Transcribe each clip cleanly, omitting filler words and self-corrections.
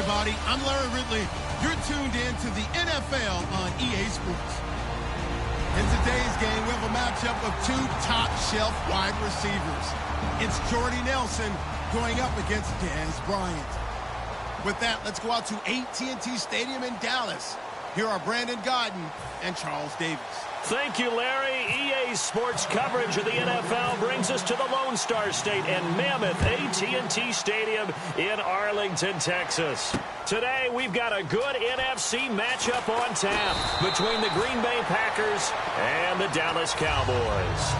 everybody. I'm Larry Ridley. You're tuned in to the NFL on EA Sports. In today's game, we have a matchup of two top-shelf wide receivers. It's Jordy Nelson going up against Dez Bryant. With that, let's go out to AT&T Stadium in Dallas. Here are Brandon Godden and Charles Davis. Thank you, Larry. EA Sports coverage of the NFL brings us to the Lone Star State and mammoth AT&T Stadium in Arlington, Texas. Today, we've got a good NFC matchup on tap between the Green Bay Packers and the Dallas Cowboys.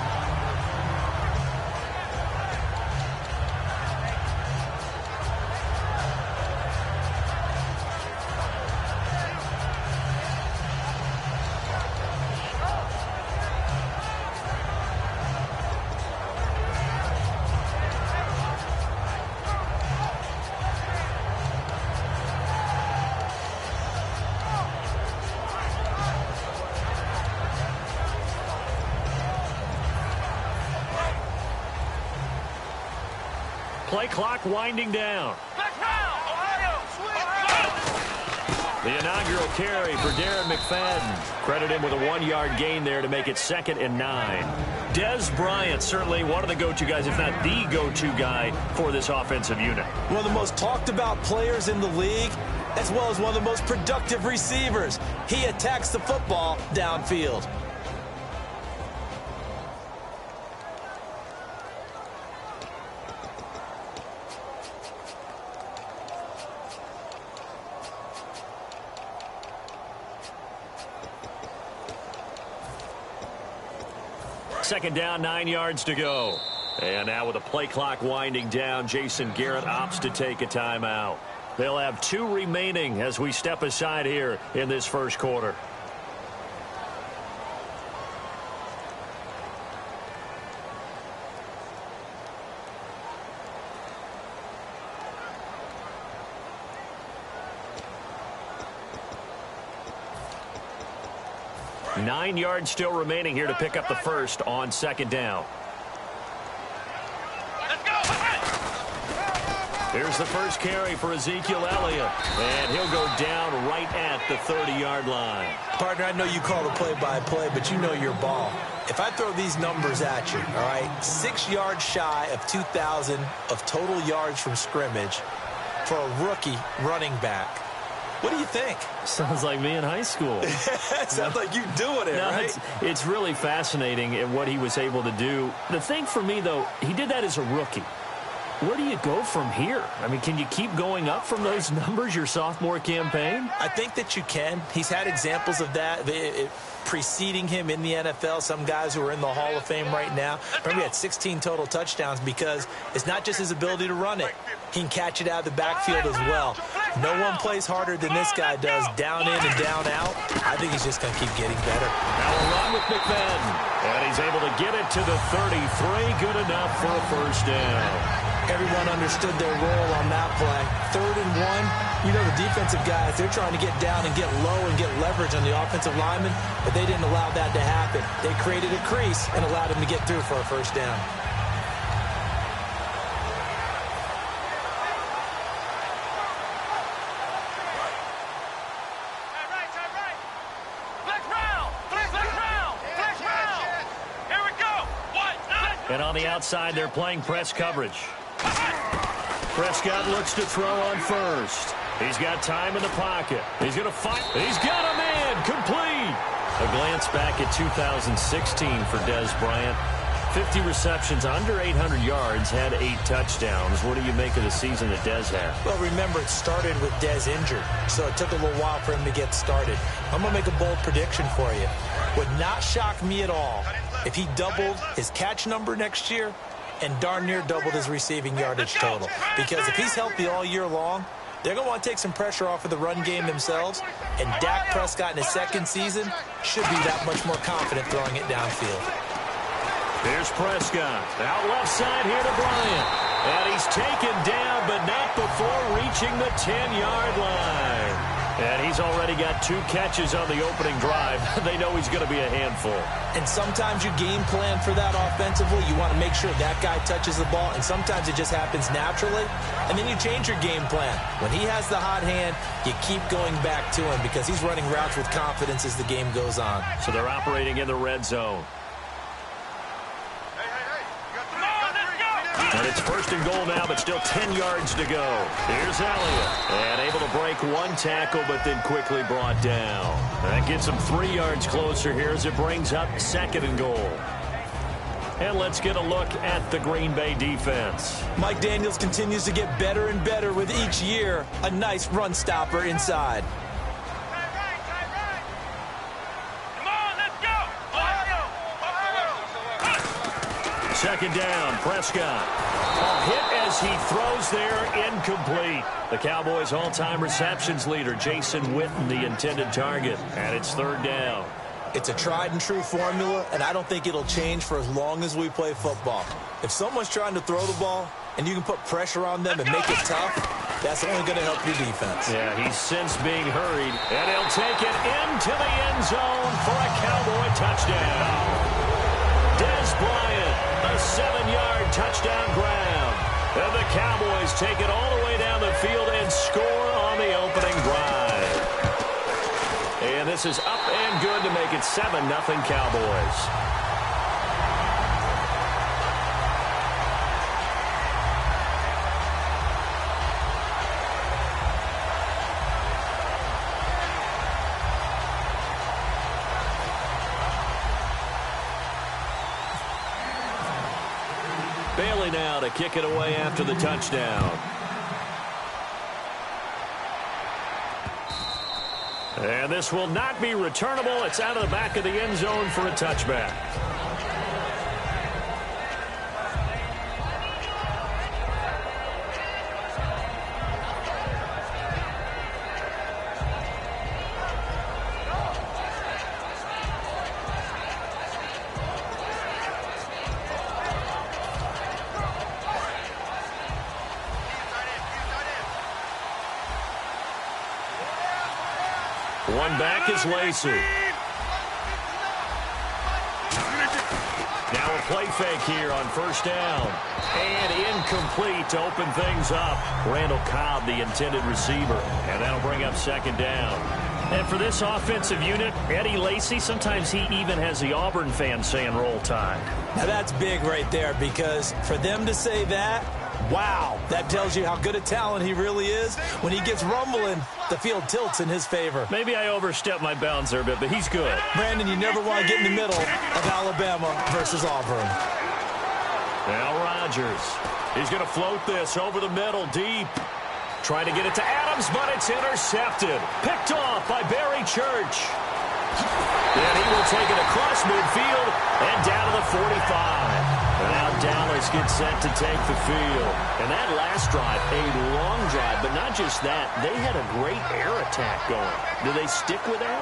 Play clock winding down. The inaugural carry for Darren McFadden. Credit him with a 1-yard gain there to make it 2nd and 9. Dez Bryant, certainly one of the go-to guys, if not the go-to guy for this offensive unit. One of the most talked about players in the league, as well as one of the most productive receivers. He attacks the football downfield. Second down, 9 yards to go. And now with the play clock winding down, Jason Garrett opts to take a timeout. They'll have 2 remaining as we step aside here in this first quarter. Nine yards still remaining here to pick up the first on second down. Let's go. Here's the first carry for Ezekiel Elliott. And he'll go down right at the 30-yard line. Partner, I know you call the play-by-play, but you know your ball. If I throw these numbers at you, all right, 6 yards shy of 2,000 of total yards from scrimmage for a rookie running back. What do you think? Sounds like me in high school. Sounds like you doing it, right? It's really fascinating in what he was able to do. The thing for me, though, he did that as a rookie. Where do you go from here? I mean, can you keep going up from those numbers your sophomore campaign? I think that you can. He's had examples of that preceding him in the NFL. Some guys who are in the Hall of Fame right now. Remember, he had 16 total touchdowns because it's not just his ability to run it. He can catch it out of the backfield as well. No one plays harder than this guy does, down in and down out. I think he's just going to keep getting better. Now a run with McFadden. And he's able to get it to the 33. Good enough for a first down. Everyone understood their role on that play. 3rd and 1. You know, the defensive guys, they're trying to get down and get low and get leverage on the offensive lineman, but they didn't allow that to happen. They created a crease and allowed him to get through for a first down. And on the outside, they're playing press coverage. Prescott looks to throw on first. He's got time in the pocket. He's going to fight. He's got a man. Complete. A glance back at 2016 for Dez Bryant. 50 receptions, under 800 yards, had 8 touchdowns. What do you make of the season that Dez had? Well, remember, it started with Dez injured, so it took a little while for him to get started. I'm going to make a bold prediction for you. Would not shock me at all if he doubled his catch number next year and darn near doubled his receiving yardage total. Because if he's healthy all year long, they're going to want to take some pressure off of the run game themselves, and Dak Prescott in his second season should be that much more confident throwing it downfield. Here's Prescott. Out left side here to Bryant. And he's taken down, but not before reaching the 10-yard line. And he's already got 2 catches on the opening drive. They know he's going to be a handful. And sometimes you game plan for that offensively. You want to make sure that guy touches the ball, and sometimes it just happens naturally. And then you change your game plan. When he has the hot hand, you keep going back to him because he's running routes with confidence as the game goes on. So they're operating in the red zone. And it's 1st and goal now, but still 10 yards to go. Here's Elliott. And able to break 1 tackle, but then quickly brought down. That gets him 3 yards closer here as it brings up 2nd and goal. And let's get a look at the Green Bay defense. Mike Daniels continues to get better and better with each year. A nice run stopper inside. Second down, Prescott. A hit as he throws there, incomplete. The Cowboys' all-time receptions leader, Jason Witten, the intended target. And it's 3rd down. It's a tried-and-true formula, and I don't think it'll change for as long as we play football. If someone's trying to throw the ball, and you can put pressure on them and make it tough, that's only going to help your defense. Yeah, he's since being hurried, and he'll take it into the end zone for a Cowboy touchdown. Dez Bryant, a 7-yard touchdown grab. And the Cowboys take it all the way down the field and score on the opening drive. And this is up and good to make it 7-0 Cowboys. Bailey now to kick it away after the touchdown. And this will not be returnable. It's out of the back of the end zone for a touchback. One back is Lacey. Now a play fake here on 1st down. And incomplete to open things up. Randall Cobb, the intended receiver. And that'll bring up 2nd down. And for this offensive unit, Eddie Lacy, sometimes he even has the Auburn fans saying roll tide. Now that's big right there, because for them to say that, wow, that tells you how good a talent he really is. When he gets rumbling, the field tilts in his favor. Maybe I overstepped my bounds there a bit, but he's good. Brandon, you never want to get in the middle of Alabama versus Auburn. Now Rodgers. He's going to float this over the middle, deep. Trying to get it to Adams, but it's intercepted. Picked off by Barry Church. And he will take it across midfield and down to the 45. And now Dallas gets set to take the field. And that last drive, a long drive, but not just that. They had a great air attack going. Do they stick with that?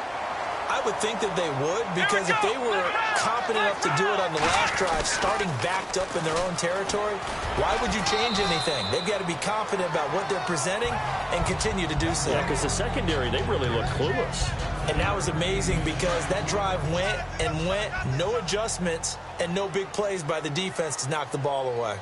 I would think that they would, because if they were competent enough to do it on the last drive, starting backed up in their own territory, why would you change anything? They've got to be confident about what they're presenting and continue to do so. Yeah, because the secondary, they really look clueless. And that was amazing, because that drive went and went, no adjustments and no big plays by the defense to knock the ball away.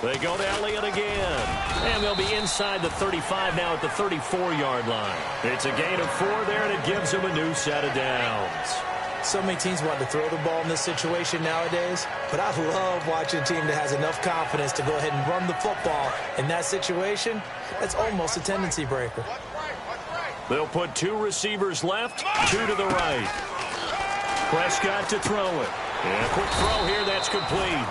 They go to Elliott again. And they'll be inside the 35 now at the 34-yard line. It's a gain of 4 there, and it gives them a new set of downs. So many teams want to throw the ball in this situation nowadays, but I love watching a team that has enough confidence to go ahead and run the football. In that situation, that's almost a tendency breaker. They'll put 2 receivers left, 2 to the right. Prescott to throw it. And a quick throw here, that's complete.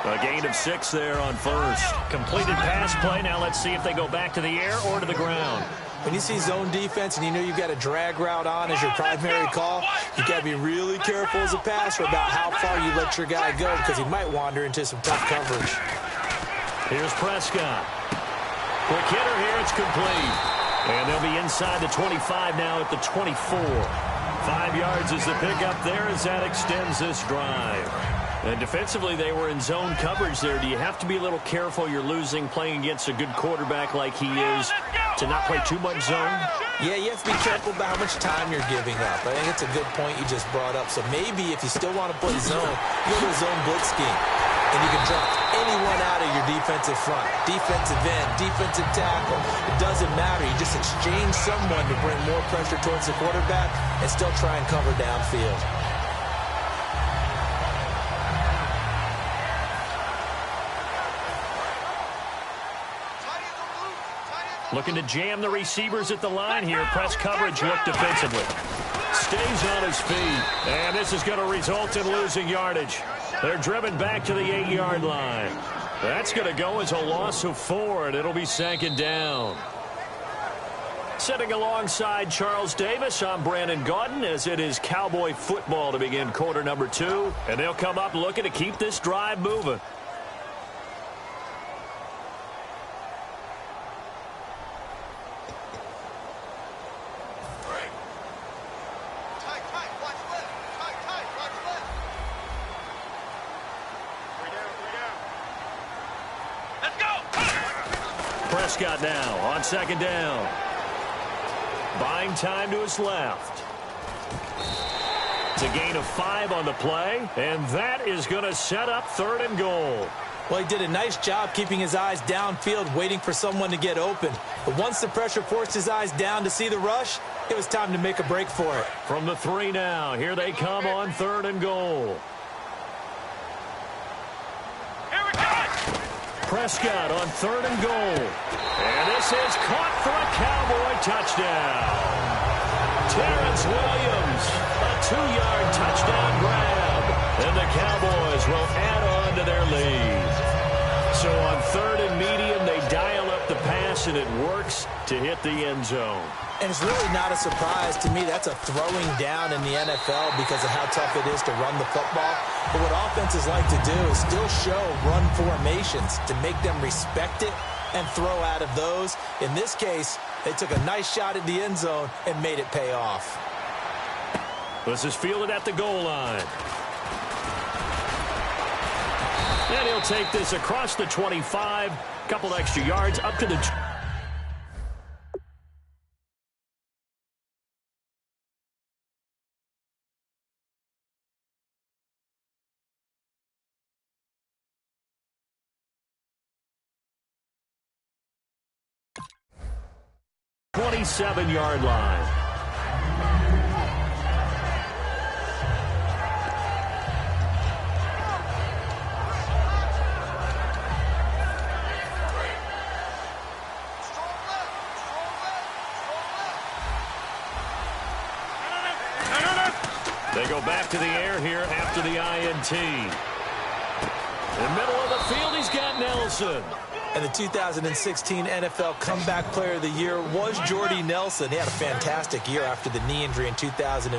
A gain of 6 there on first. Completed pass play. Now let's see if they go back to the air or to the ground. When you see zone defense and you know you've got a drag route on as your primary call, you've got to be really careful as a passer about how far you let your guy go, because he might wander into some tough coverage. Here's Prescott. Quick hitter here. It's complete. And they'll be inside the 25 now at the 24. 5 yards is the pickup there as that extends this drive. And defensively, they were in zone coverage there. Do you have to be a little careful you're losing playing against a good quarterback like he is to not play too much zone? Yeah, you have to be careful about how much time you're giving up. I think it's a good point you just brought up. So maybe if you still want to play zone, you go to a zone blitz scheme. And you can drop anyone out of your defensive front. Defensive end, defensive tackle. It doesn't matter. You just exchange someone to bring more pressure towards the quarterback and still try and cover downfield. Looking to jam the receivers at the line here. Press coverage look defensively. Stays on his feet. And this is going to result in losing yardage. They're driven back to the 8-yard line. That's going to go as a loss of 4, and it'll be 2nd down. Sitting alongside Charles Davis, I'm Brandon Gaudin, as it is Cowboy football to begin quarter number 2. And they'll come up looking to keep this drive moving. Prescott now on 2nd down. Buying time to his left. It's a gain of 5 on the play, and that is going to set up 3rd and goal. Well, he did a nice job keeping his eyes downfield, waiting for someone to get open. But once the pressure forced his eyes down to see the rush, it was time to make a break for it. From the 3 now, here they come on 3rd and goal. Prescott on 3rd and goal. And this is caught for a Cowboy touchdown. Terrence Williams, a 2-yard touchdown grab. And the Cowboys will add on to their lead. So on 3rd and medium, they dial up the pass, and it works to hit the end zone. And it's really not a surprise to me. That's a throwing down in the NFL because of how tough it is to run the football. But what offenses like to do is still show run formations to make them respect it and throw out of those. In this case, they took a nice shot at the end zone and made it pay off. This is fielded at the goal line. And he'll take this across the 25. Couple extra yards up to the 27-yard line. They go back to the air here after the INT. In the middle of the field, he's got Nelson. And the 2016 NFL Comeback Player of the Year was Jordy Nelson. He had a fantastic year after the knee injury in 2015.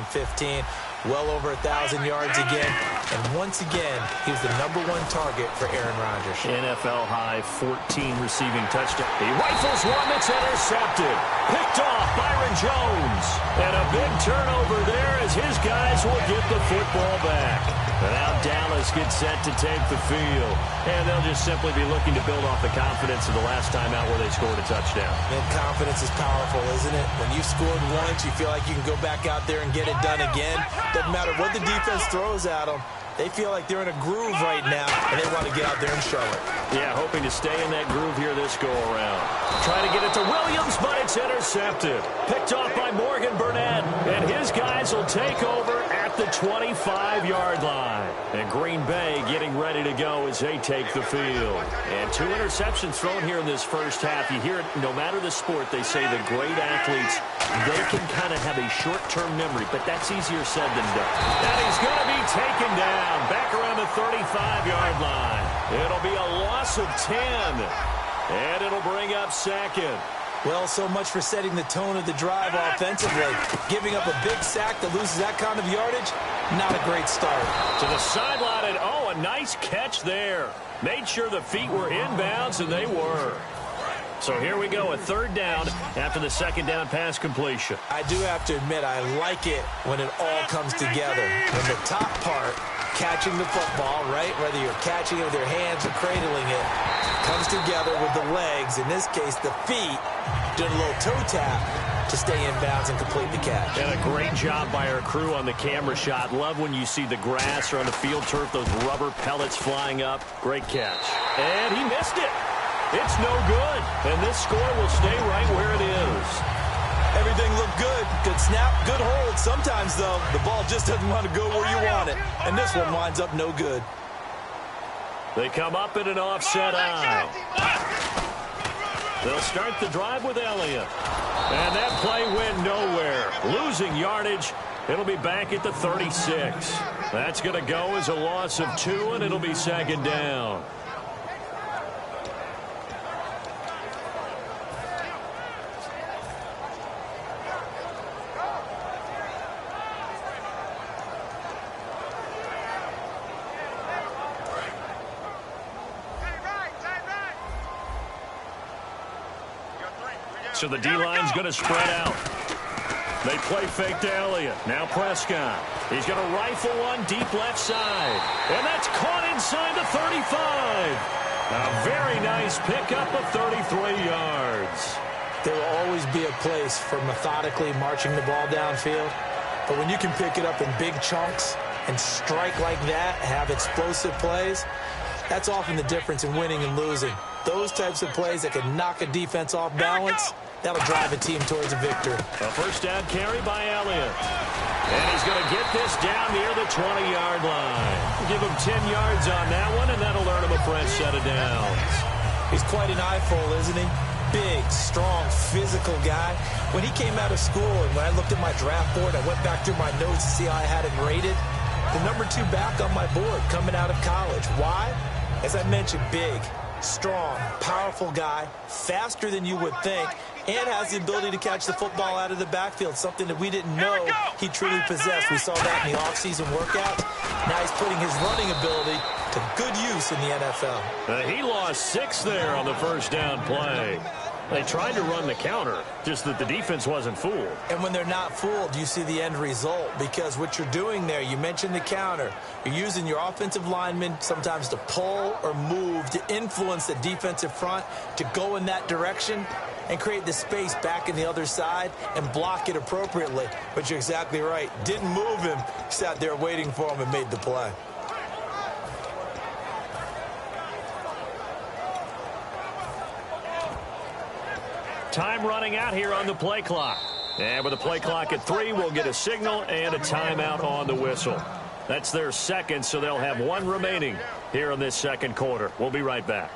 Well over 1,000 yards again. And once again, he was the #1 target for Aaron Rodgers. NFL high 14 receiving touchdown. He rifles one that's intercepted. Picked off Byron Jones. And a big turnover there as his guys will get the football back. And now Dallas gets set to take the field. And they'll just simply be looking to build off the confidence of the last time out where they scored a touchdown. And confidence is powerful, isn't it? When you've scored once, you feel like you can go back out there and get it done again. Doesn't matter what the defense throws at them. They feel like they're in a groove right now, and they want to get out there and show it. Yeah, hoping to stay in that groove here this go-around. Trying to get it to Williams, but it's intercepted. Picked off by Morgan Burnett, and his guys will take over at the 25-yard line. And Green Bay getting ready to go as they take the field. And 2 interceptions thrown here in this first half. You hear it, no matter the sport, they say the great athletes, they can kind of have a short-term memory, but that's easier said than done. And he's going to be taken down back around the 35-yard line. It'll be a loss of 10, and it'll bring up 2nd. Well, so much for setting the tone of the drive offensively. Giving up a big sack that loses that kind of yardage, not a great start. To the sideline, and oh, a nice catch there. Made sure the feet were inbounds, and they were. So here we go, a 3rd down after the 2nd down pass completion. I do have to admit, I like it when it all comes together. When the top part catching the football, right? Whether you're catching it with your hands or cradling it, comes together with the legs, in this case the feet, doing a little toe tap to stay in bounds and complete the catch. And a great job by our crew on the camera shot. Love when you see the grass or on the field turf, those rubber pellets flying up. Great catch. And he missed it. It's no good. And this score will stay right where it is. Everything looked good. Good snap, good hold. Sometimes, though, the ball just doesn't want to go where you want it. And this one winds up no good. They come up in an offset eye. They'll start the drive with Elliott. And that play went nowhere. Losing yardage. It'll be back at the 36. That's going to go as a loss of 2, and it'll be second down. So the D-line's going to spread out. They play fake to Elliott. Now Prescott. He's going to rifle one deep left side. And that's caught inside the 35. A very nice pickup of 33 yards. There will always be a place for methodically marching the ball downfield. But when you can pick it up in big chunks and strike like that, have explosive plays, that's often the difference in winning and losing. Those types of plays that can knock a defense off balance, that'll drive a team towards a victory. A first down carry by Elliott. And he's going to get this down near the 20-yard line. Give him 10 yards on that one, and that'll earn him a fresh set of downs. He's quite an eyeful, isn't he? Big, strong, physical guy. When he came out of school and when I looked at my draft board, I went back through my notes to see how I had him rated. The number 2 back on my board coming out of college. Why? As I mentioned, big, strong, powerful guy, faster than you would think, and has the ability to catch the football out of the backfield, something that we didn't know he truly possessed. We saw that in the offseason workouts. Now he's putting his running ability to good use in the NFL. He lost 6 there on the first down play. They tried to run the counter, just that the defense wasn't fooled. And when they're not fooled, you see the end result, because what you're doing there, you mentioned the counter. You're using your offensive linemen sometimes to pull or move to influence the defensive front to go in that direction and create the space back in the other side and block it appropriately. But you're exactly right. Didn't move him. Sat there waiting for him and made the play. Time running out here on the play clock. And with the play clock at 3, we'll get a signal and a timeout on the whistle. That's their second, so they'll have 1 remaining here in this second quarter. We'll be right back.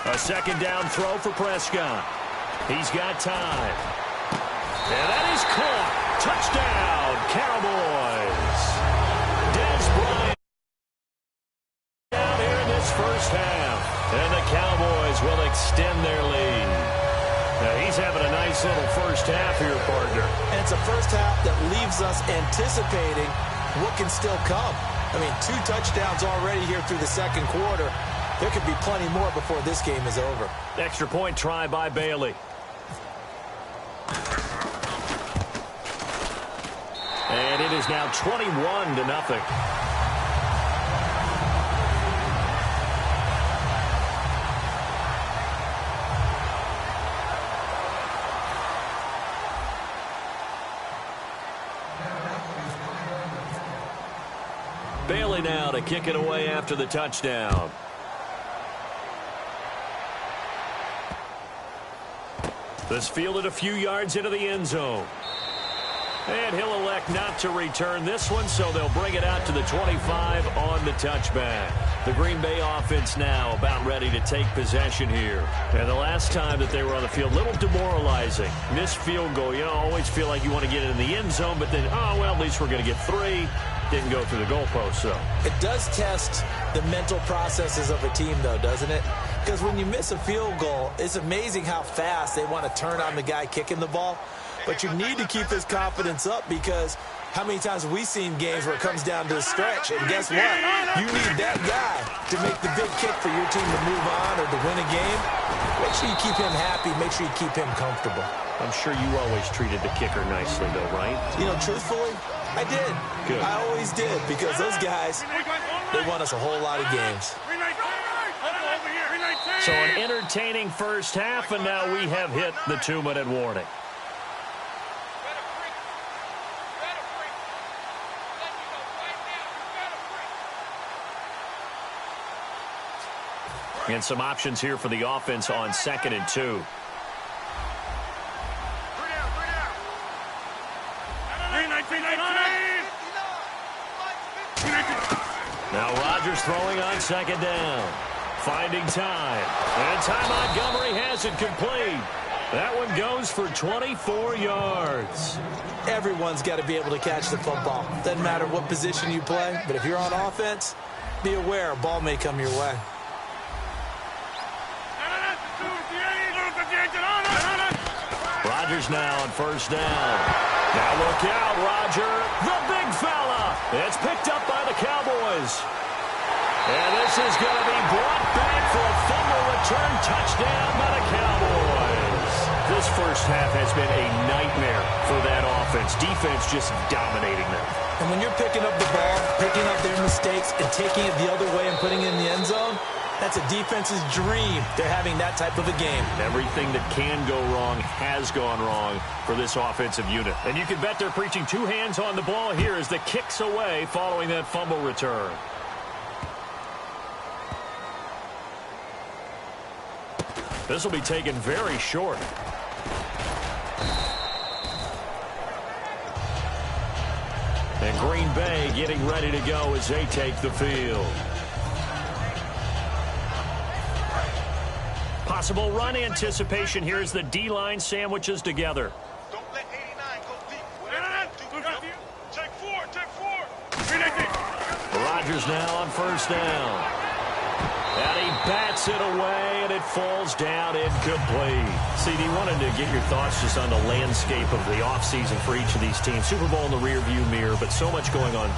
A second down throw for Prescott. He's got time. And that is caught. Touchdown, Cowboys. Dez Bryant down here in this first half. And the Cowboys will extend their lead. Now he's having a nice little first half here, partner. And it's a first half that leaves us anticipating what can still come. I mean, 2 touchdowns already here through the second quarter. There could be plenty more before this game is over. Extra point try by Bailey. And it is now 21-0. Bailey now to kick it away after the touchdown. This fielded a few yards into the end zone. And he'll elect not to return this one, so they'll bring it out to the 25 on the touchback. The Green Bay offense now about ready to take possession here. And the last time that they were on the field, a little demoralizing. Missed field goal. You know, always feel like you want to get it in the end zone, but then, oh, well, at least we're going to get 3. Didn't go through the goalpost, so. It does test the mental processes of a team, though, doesn't it? Because when you miss a field goal, it's amazing how fast they want to turn on the guy kicking the ball. But you need to keep his confidence up, because How many times have we seen games where it comes down to a stretch? And guess what? You need that guy to make the big kick for your team to move on or to win a game. Make sure you keep him happy. Make sure you keep him comfortable. I'm sure you always treated the kicker nicely, though, right? You know, truthfully, I did. Good. I always did, because those guys, they won us a whole lot of games. So an entertaining first half, and now we have hit the 2-minute warning. And some options here for the offense on 2nd and 2. Now Rodgers throwing on 2nd down. Finding time. And Ty Montgomery has it complete. That one goes for 24 yards. Everyone's got to be able to catch the football. Doesn't matter what position you play, but if you're on offense, be aware a ball may come your way. Rodgers now on 1st down. Now look out, Roger, the big fella. It's picked up by the Cowboys. And this is going to be brought back for a fumble return touchdown by the Cowboys. This first half has been a nightmare for that offense. Defense just dominating them. And when you're picking up the ball, picking up their mistakes, and taking it the other way and putting it in the end zone, that's a defense's dream. They're having that type of a game. Everything that can go wrong has gone wrong for this offensive unit. And you can bet they're preaching 2 hands on the ball here as the kick's away following that fumble return. This will be taken very short. And Green Bay getting ready to go as they take the field. Possible run anticipation here as the D-line sandwiches together. Don't let 89 go deep. Take 4. Rodgers now on 1st down. And he bats it away, and it falls down incomplete. CD, wanted to get your thoughts just on the landscape of the offseason for each of these teams. Super Bowl in the rearview mirror, but so much going on.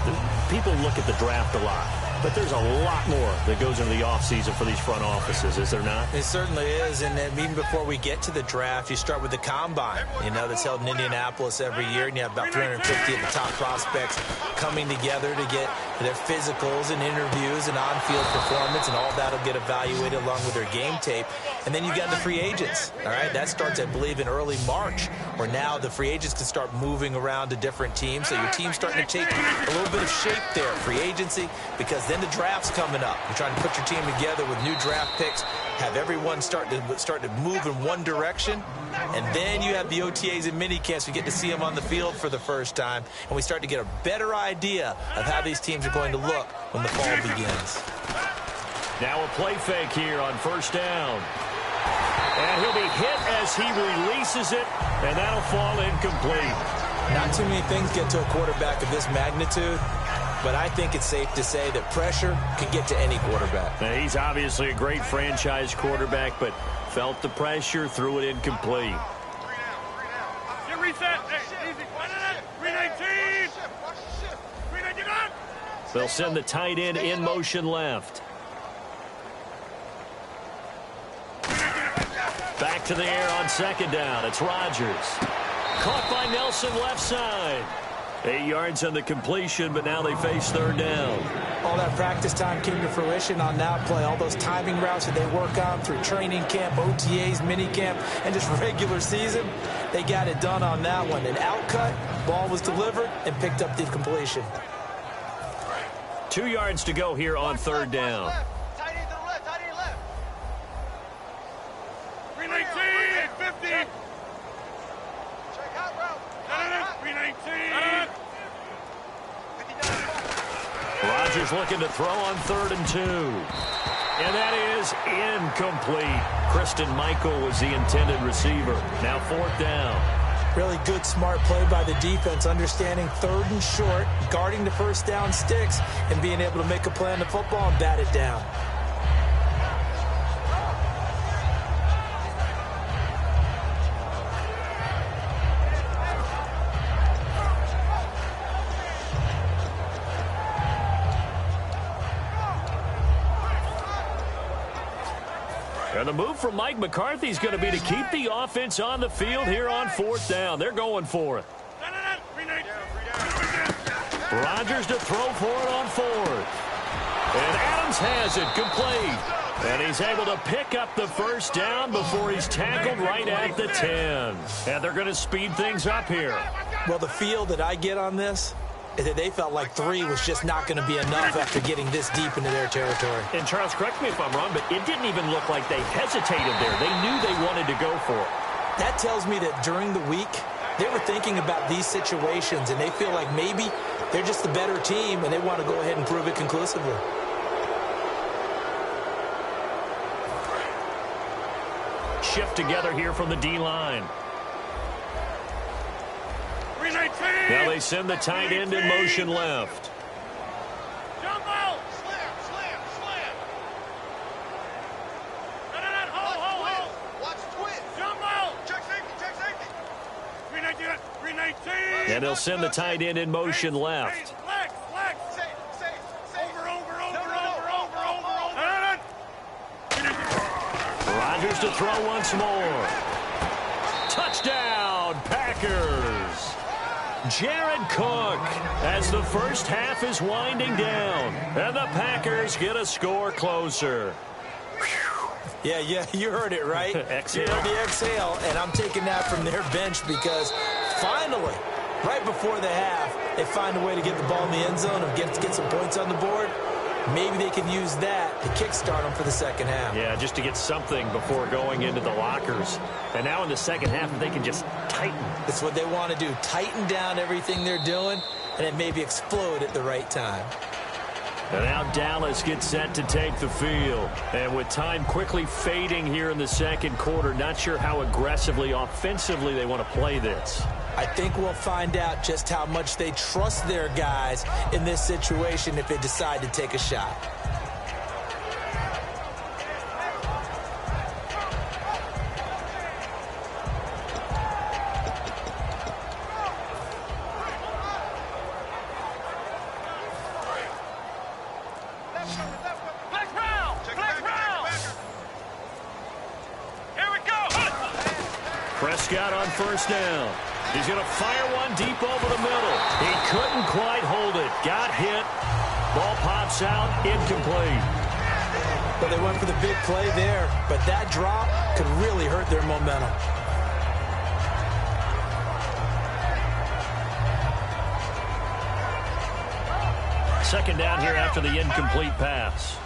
People look at the draft a lot, but there's a lot more that goes into the offseason for these front offices, is there not? It certainly is, and even before we get to the draft, you start with the combine, that's held in Indianapolis every year, and you have about 350 of the top prospects coming together to get their physicals and interviews and on-field performance, and all that will get evaluated along with their game tape. And then you've got the free agents, all right? That starts, I believe, in early March, where now the free agents can start moving around to different teams, so your team's starting to take a little bit of shape there, free agency, because then the draft's coming up. You're trying to put your team together with new draft picks, have everyone start to move in one direction, and then you have the OTAs and minicamps. We get to see them on the field for the first time, and we start to get a better idea of how these teams are going to look when the fall begins. Now a play fake here on 1st down. And he'll be hit as he releases it, and that'll fall incomplete. Not too many things get to a quarterback of this magnitude, but I think it's safe to say that pressure can get to any quarterback. Now, he's obviously a great franchise quarterback, but felt the pressure, threw it incomplete. Get reset. Hey, easy. 319. They'll send the tight end in motion left. Back to the air on 2nd down. It's Rodgers. Caught by Nelson left side. 8 yards on the completion, but now they face 3rd down. All that practice time came to fruition on that play. All those timing routes that they work on through training camp, OTAs, minicamp, and just regular season, they got it done on that one. An outcut, ball was delivered, and picked up the completion. 2 yards to go here on 3rd down. Tight end to the left. 319. 50. Check out route. 319. Rodgers looking to throw on 3rd and 2. And that is incomplete. Christian Michael was the intended receiver. Now 4th down. Really good, smart play by the defense, understanding 3rd and short, guarding the 1st down sticks, and being able to make a play on the football and bat it down. And the move from Mike McCarthy is going to be to keep the offense on the field here on 4th down. They're going for it. Rodgers to throw for it on 4th. And Adams has it complete. And he's able to pick up the first down before he's tackled right at the 10. And they're going to speed things up here. Well, the feel that I get on this is that they felt like 3 was just not going to be enough after getting this deep into their territory. And Charles, correct me if I'm wrong, but it didn't even look like they hesitated there. They knew they wanted to go for it. That tells me that during the week, they were thinking about these situations, and they feel like maybe they're just the better team, and they want to go ahead and prove it conclusively. Shift together here from the D-line. Now they send the tight end in motion left. Jump out! Slam! Hold! Watch twist! Jump out! Check safety! 319! And they'll send the tight end in motion left. Flex! Over! Rodgers to throw once more. Touchdown, Packers! Jared Cook as the first half is winding down. And the Packers get a score closer. Yeah, you heard it, right? Exhale. You heard the exhale, and I'm taking that from their bench because finally, right before the half, they find a way to get the ball in the end zone and get some points on the board. Maybe they can use that to kickstart them for the second half. Yeah, just to get something before going into the lockers. And now in the second half, they can just tighten. That's what they want to do. Tighten down everything they're doing, and then maybe explode at the right time. And now Dallas gets set to take the field. And with time quickly fading here in the second quarter, not sure how aggressively, offensively they want to play this. I think we'll find out just how much they trust their guys in this situation if they decide to take a shot. Here we go! Prescott on first down. He's going to fire one deep over the middle. He couldn't quite hold it. Got hit. Ball pops out. Incomplete. But they went for the big play there. But that drop could really hurt their momentum. Second down here after the incomplete pass.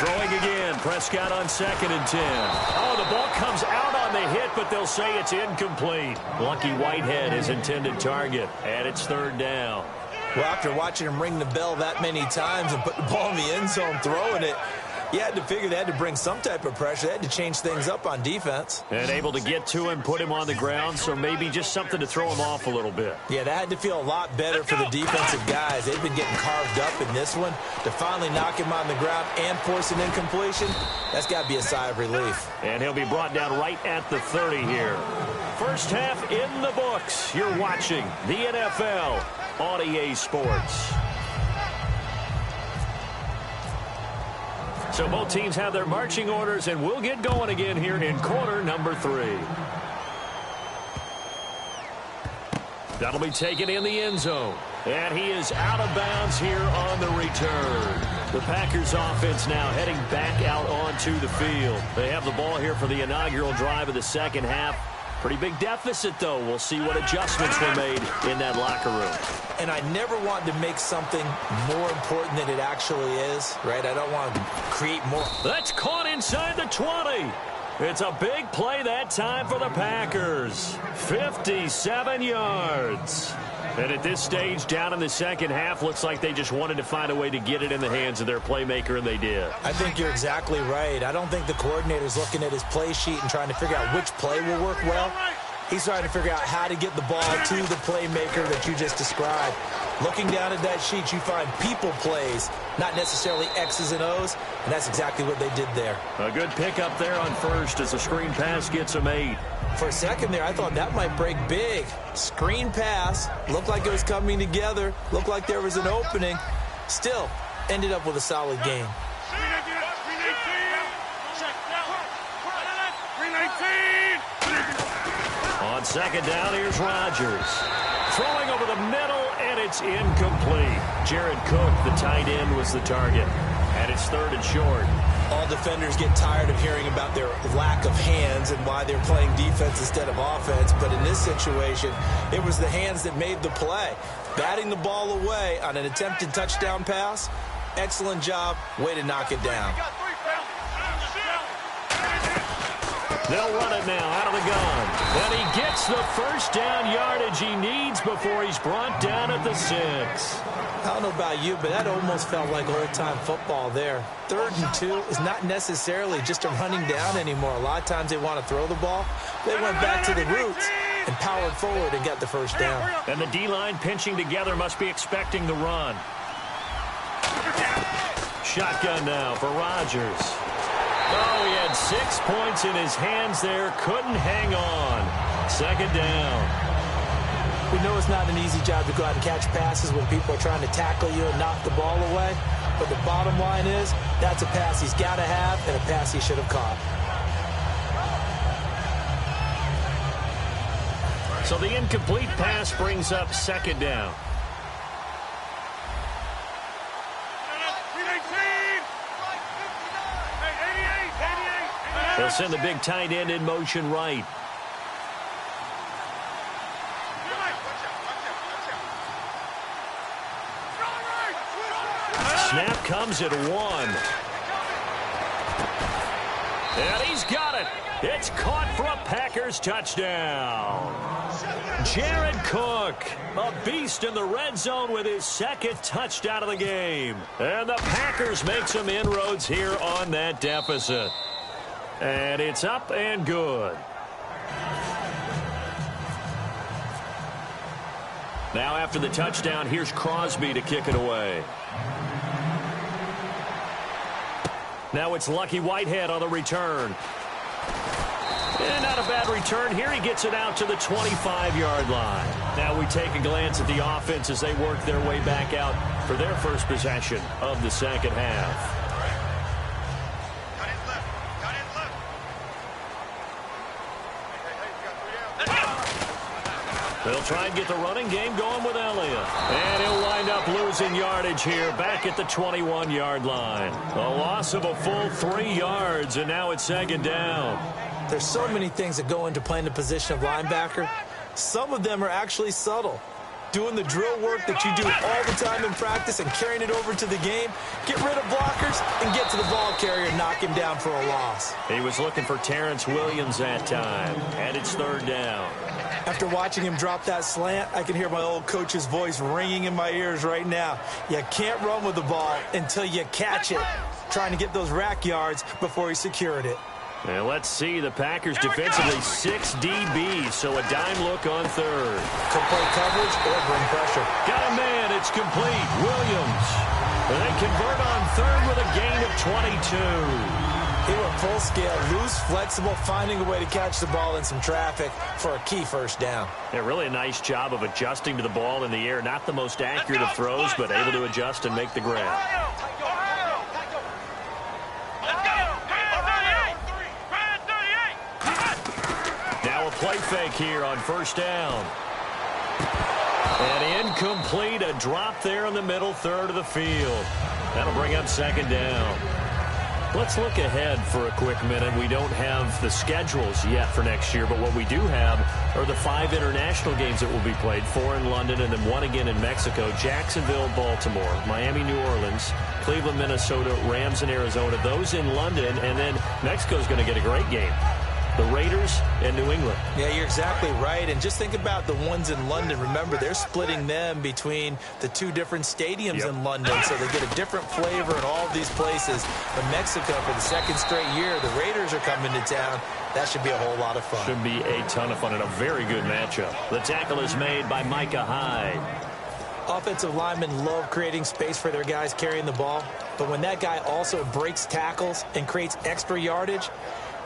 Throwing again. Prescott on 2nd and 10. Oh, the ball comes out on the hit, but they'll say it's incomplete. Lucky Whitehead, his intended target, and it's 3rd down. Well, after watching him ring the bell that many times and put the ball in the end zone throwing it, you had to figure they had to bring some type of pressure. They had to change things up on defense. And able to get to him, put him on the ground, so maybe just something to throw him off a little bit. Yeah, that had to feel a lot better for the defensive guys. They've been getting carved up in this one. To finally knock him on the ground and force an incompletion, that's got to be a sigh of relief. And he'll be brought down right at the 30 here. First half in the books. You're watching the NFL on EA Sports. So both teams have their marching orders, and we'll get going again here in quarter number 3. That'll be taken in the end zone. And he is out of bounds here on the return. The Packers offense now heading back out onto the field. They have the ball here for the inaugural drive of the second half. Pretty big deficit, though. We'll see what adjustments were made in that locker room. And I never want to make something more important than it actually is, right? I don't want to create more. That's caught inside the 20. It's a big play that time for the Packers. 57 yards. And at this stage, down in the second half, looks like they just wanted to find a way to get it in the hands of their playmaker, and they did. I think you're exactly right. I don't think the coordinator's looking at his play sheet and trying to figure out which play will work well. He's trying to figure out how to get the ball to the playmaker that you just described. Looking down at that sheet, you find people plays, not necessarily X's and O's, and that's exactly what they did there. A good pickup there on first as the screen pass gets them 8. For a second there, I thought that might break big. Screen pass. Looked like it was coming together. Looked like there was an opening. Still, ended up with a solid game. On second down, here's Rodgers. Throwing over the middle, and it's incomplete. Jared Cook, the tight end, was the target. And it's 3rd and short. All defenders get tired of hearing about their lack of hands and why they're playing defense instead of offense. But in this situation, it was the hands that made the play. Batting the ball away on an attempted touchdown pass. Excellent job. Way to knock it down. They'll run it now out of the gun. And he gets the first down yardage he needs before he's brought down at the 6. I don't know about you, but that almost felt like old-time football there. 3rd and 2 is not necessarily just a running down anymore. A lot of times they want to throw the ball. They went back to the roots and powered forward and got the first down. And the D-line pinching together must be expecting the run. Shotgun now for Rodgers. Oh, he had 6 points in his hands there. Couldn't hang on. 2nd down. We know it's not an easy job to go out and catch passes when people are trying to tackle you and knock the ball away. But the bottom line is, that's a pass he's got to have and a pass he should have caught. So the incomplete pass brings up 2nd down. They'll send the big tight end in motion right. Snap comes at 1. And he's got it. It's caught for a Packers touchdown. Jared Cook, a beast in the red zone with his 2nd touchdown of the game. And the Packers make some inroads here on that deficit. And it's up and good. Now after the touchdown, here's Crosby to kick it away. Now it's Lucky Whitehead on the return. And not a bad return here. He gets it out to the 25-yard line. Now we take a glance at the offense as they work their way back out for their first possession of the 2nd half. They'll try and get the running game going with Elliott. And he'll wind up losing yardage here back at the 21-yard line. A loss of a full 3 yards, and now it's 2nd down. There's so many things that go into playing the position of linebacker. Some of them are actually subtle. Doing the drill work that you do all the time in practice and carrying it over to the game. Get rid of blockers and get to the ball carrier and knock him down for a loss. He was looking for Terrence Williams that time, and it's 3rd down. After watching him drop that slant, I can hear my old coach's voice ringing in my ears right now. You can't run with the ball until you catch it. Trying to get those rack yards before he secured it. And let's see, the Packers defensively 6 DBs, so a dime look on 3rd. Could play coverage or bring pressure. Got a man, it's complete. Williams. And they convert on 3rd with a gain of 22. He went full scale, loose, flexible, finding a way to catch the ball in some traffic for a key first down. Yeah, really a nice job of adjusting to the ball in the air. Not the most accurate of throws, but able to adjust and make the grab. Now a play fake here on 1st down. And incomplete, a drop there in the middle 3rd of the field. That'll bring up 2nd down. Let's look ahead for a quick minute. We don't have the schedules yet for next year, but what we do have are the 5 international games that will be played, 4 in London and then 1 again in Mexico, Jacksonville, Baltimore, Miami, New Orleans, Cleveland, Minnesota, Rams, and Arizona. Those in London, and then Mexico's going to get a great game. The Raiders and New England. Yeah, you're exactly right. And just think about the ones in London. Remember, they're splitting them between the 2 different stadiums in London, so they get a different flavor in all of these places. But Mexico, for the 2nd straight year, the Raiders are coming to town. That should be a whole lot of fun. Should be a ton of fun and a very good matchup. The tackle is made by Micah Hyde. Offensive linemen love creating space for their guys carrying the ball. But when that guy also breaks tackles and creates extra yardage,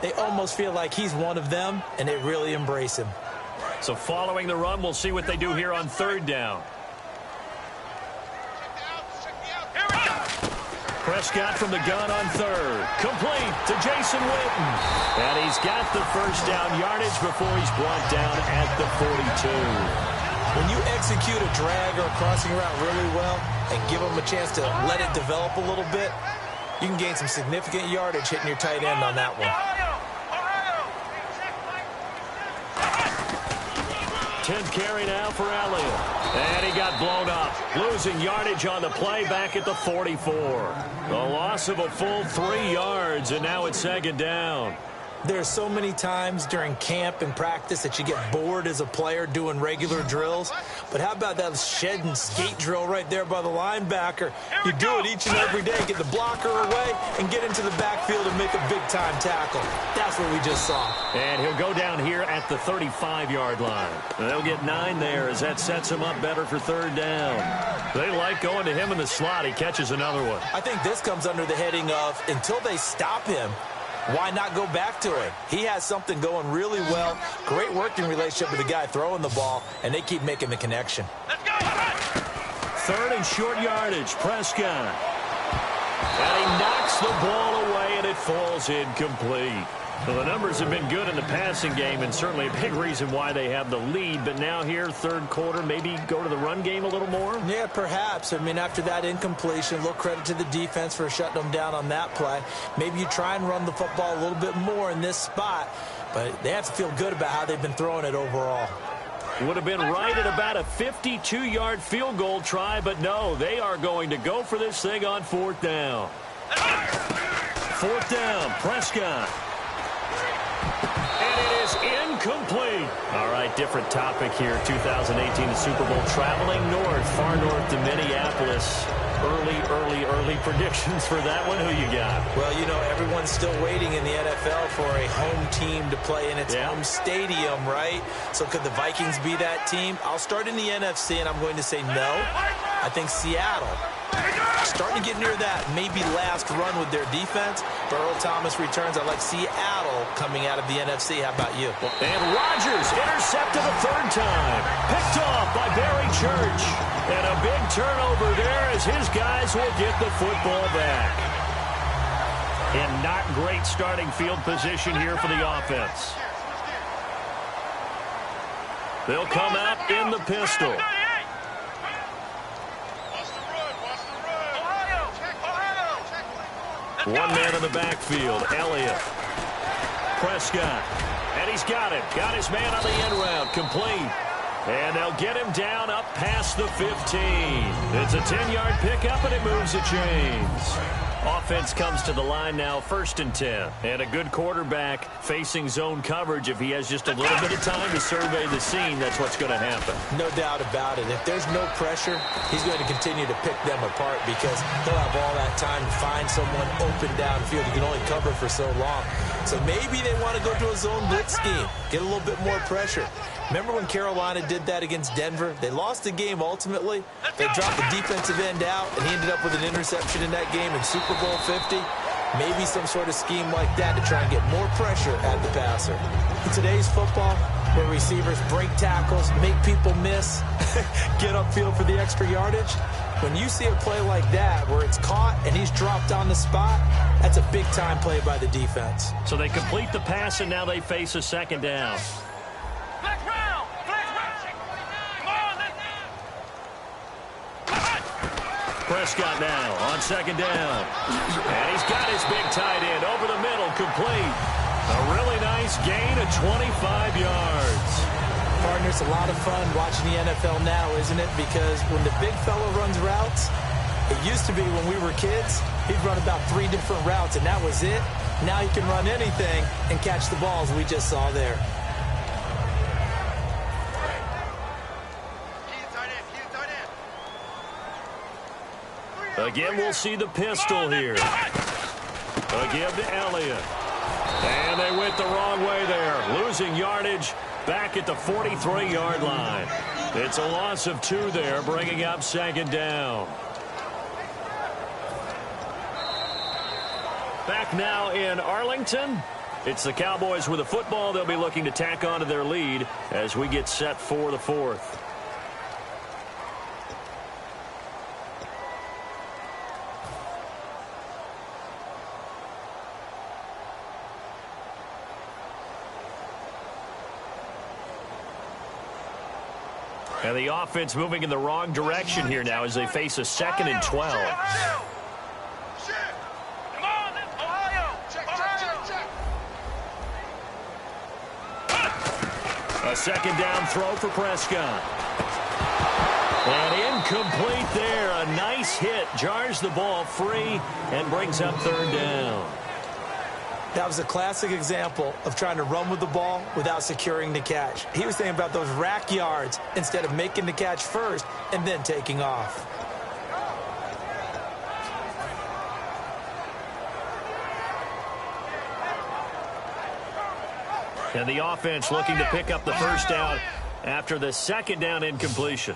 They almost feel like he's one of them, and they really embrace him. So following the run, we'll see what they do here on third down. Prescott from the gun on third. Complete to Jason Witten. And he's got the first down yardage before he's brought down at the 42. When you execute a drag or a crossing route really well and give them a chance to let it develop a little bit, you can gain some significant yardage hitting your tight end on that one. 10th carry now for Elliott. And he got blown up. Losing yardage on the play back at the 44. A loss of a full 3 yards, and now it's second down. There's so many times during camp and practice that you get bored as a player doing regular drills. But how about that shed and skate drill right there by the linebacker? You do it each and every day. Get the blocker away and get into the backfield and make a big-time tackle. That's what we just saw. And he'll go down here at the 35-yard line. And they'll get 9 there as that sets him up better for third down. They like going to him in the slot. He catches another one. I think this comes under the heading of until they stop him, why not go back to it? He has something going really well. Great working relationship with the guy throwing the ball, and they keep making the connection. Let's go. Third and short yardage, Prescott. And he knocks the ball away, and it falls incomplete. Well, the numbers have been good in the passing game, and certainly a big reason why they have the lead. But now here, third quarter, maybe go to the run game a little more? Yeah, perhaps. I mean, after that incompletion, a little credit to the defense for shutting them down on that play. Maybe you try and run the football a little bit more in this spot, but they have to feel good about how they've been throwing it overall. Would have been right at about a 52-yard field goal try, but no, they are going to go for this thing on fourth down. Fourth down, Prescott. And it is incomplete. All right, different topic here. 2018, the Super Bowl, traveling north, far north to Minneapolis. Early predictions for that one. Who you got? Well, you know, everyone's still waiting in the NFL for a home team to play in its home stadium, right? So could the Vikings be that team? I'll start in the NFC, and I'm going to say no. I think Seattle, starting to get near that maybe last run with their defense. But Earl Thomas returns. I like Seattle coming out of the NFC. How about you? And Rodgers intercepted a third time. Picked off by Barry Church. And a big turnover there as his guys will get the football back. And not great starting field position here for the offense. They'll come out in the pistol. One man in the backfield, Elliott. Prescott. And he's got it. Got his man on the end route. Complete. And they'll get him down up past the 15. It's a 10-yard pickup, and it moves the chains. Offense comes to the line now, 1st and 10. And a good quarterback facing zone coverage. If he has just a little bit of time to survey the scene, that's what's going to happen. No doubt about it. If there's no pressure, he's going to continue to pick them apart because he'll have all that time to find someone open downfield. You can only cover for so long. So maybe they want to go to a zone blitz scheme, get a little bit more pressure. Remember when Carolina did that against Denver? They lost the game ultimately. They dropped the defensive end out, and he ended up with an interception in that game in Super Bowl 50. Maybe some sort of scheme like that to try and get more pressure at the passer. In today's football, where receivers break tackles, make people miss, get upfield for the extra yardage, when you see a play like that where it's caught and he's dropped on the spot, that's a big-time play by the defense. So they complete the pass, and now they face a second down. Prescott now on second down. And he's got his big tight end over the middle, complete. A really nice gain of 25 yards. Partner, it's a lot of fun watching the NFL now, isn't it? Because when the big fella runs routes, it used to be when we were kids, he'd run about 3 different routes, and that was it. Now he can run anything and catch the balls we just saw there. Again, we'll see the pistol here. Again to Elliott. And they went the wrong way there. Losing yardage back at the 43-yard line. It's a loss of 2 there, bringing up second down. Back now in Arlington. It's the Cowboys with the football. They'll be looking to tack on to their lead as we get set for the fourth. And the offense moving in the wrong direction here now as they face a 2nd and 12. A 2nd down throw for Prescott. And incomplete there. A nice hit. Jars the ball free and brings up 3rd down. That was a classic example of trying to run with the ball without securing the catch. He was thinking about those rack yards instead of making the catch first and then taking off. And the offense looking to pick up the 1st down after the 2nd down incompletion.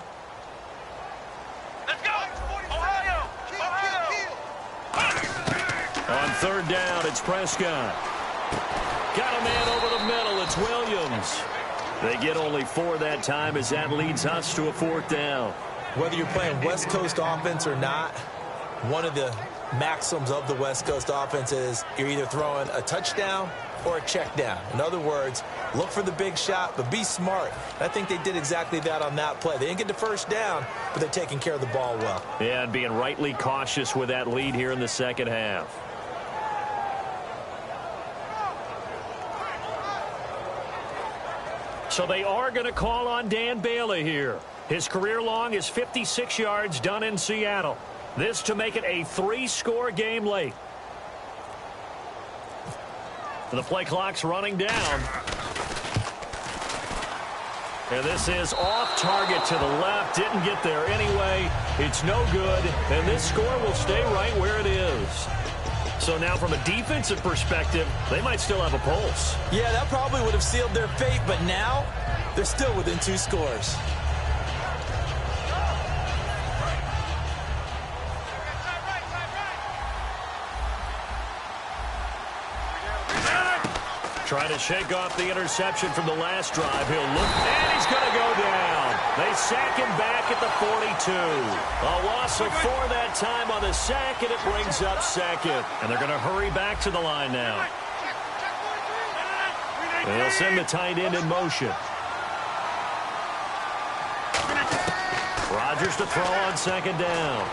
Let's go! Ohio! On 3rd down, it's Prescott. Got a man over the middle. It's Williams. They get only 4 that time as that leads us to a 4th down. Whether you're playing West Coast offense or not, one of the maxims of the West Coast offense is you're either throwing a touchdown or a check down. In other words, look for the big shot, but be smart. And I think they did exactly that on that play. They didn't get the 1st down, but they're taking care of the ball well. Yeah, and being rightly cautious with that lead here in the 2nd half. So they are going to call on Dan Bailey here. His career long is 56 yards done in Seattle. This to make it a 3-score game late. The play clock's running down. And this is off target to the left. Didn't get there anyway. It's no good. And this score will stay right where it is. So now from a defensive perspective, they might still have a pulse. Yeah, that probably would have sealed their fate, but now they're still within 2 scores. Trying to shake off the interception from the last drive. He'll look, and he's going to go down. They sack him back at the 42. A loss of 4 that time on the sack, and it brings up 2nd. And they're going to hurry back to the line now. They'll send the tight end in motion. Rodgers to throw on 2nd down.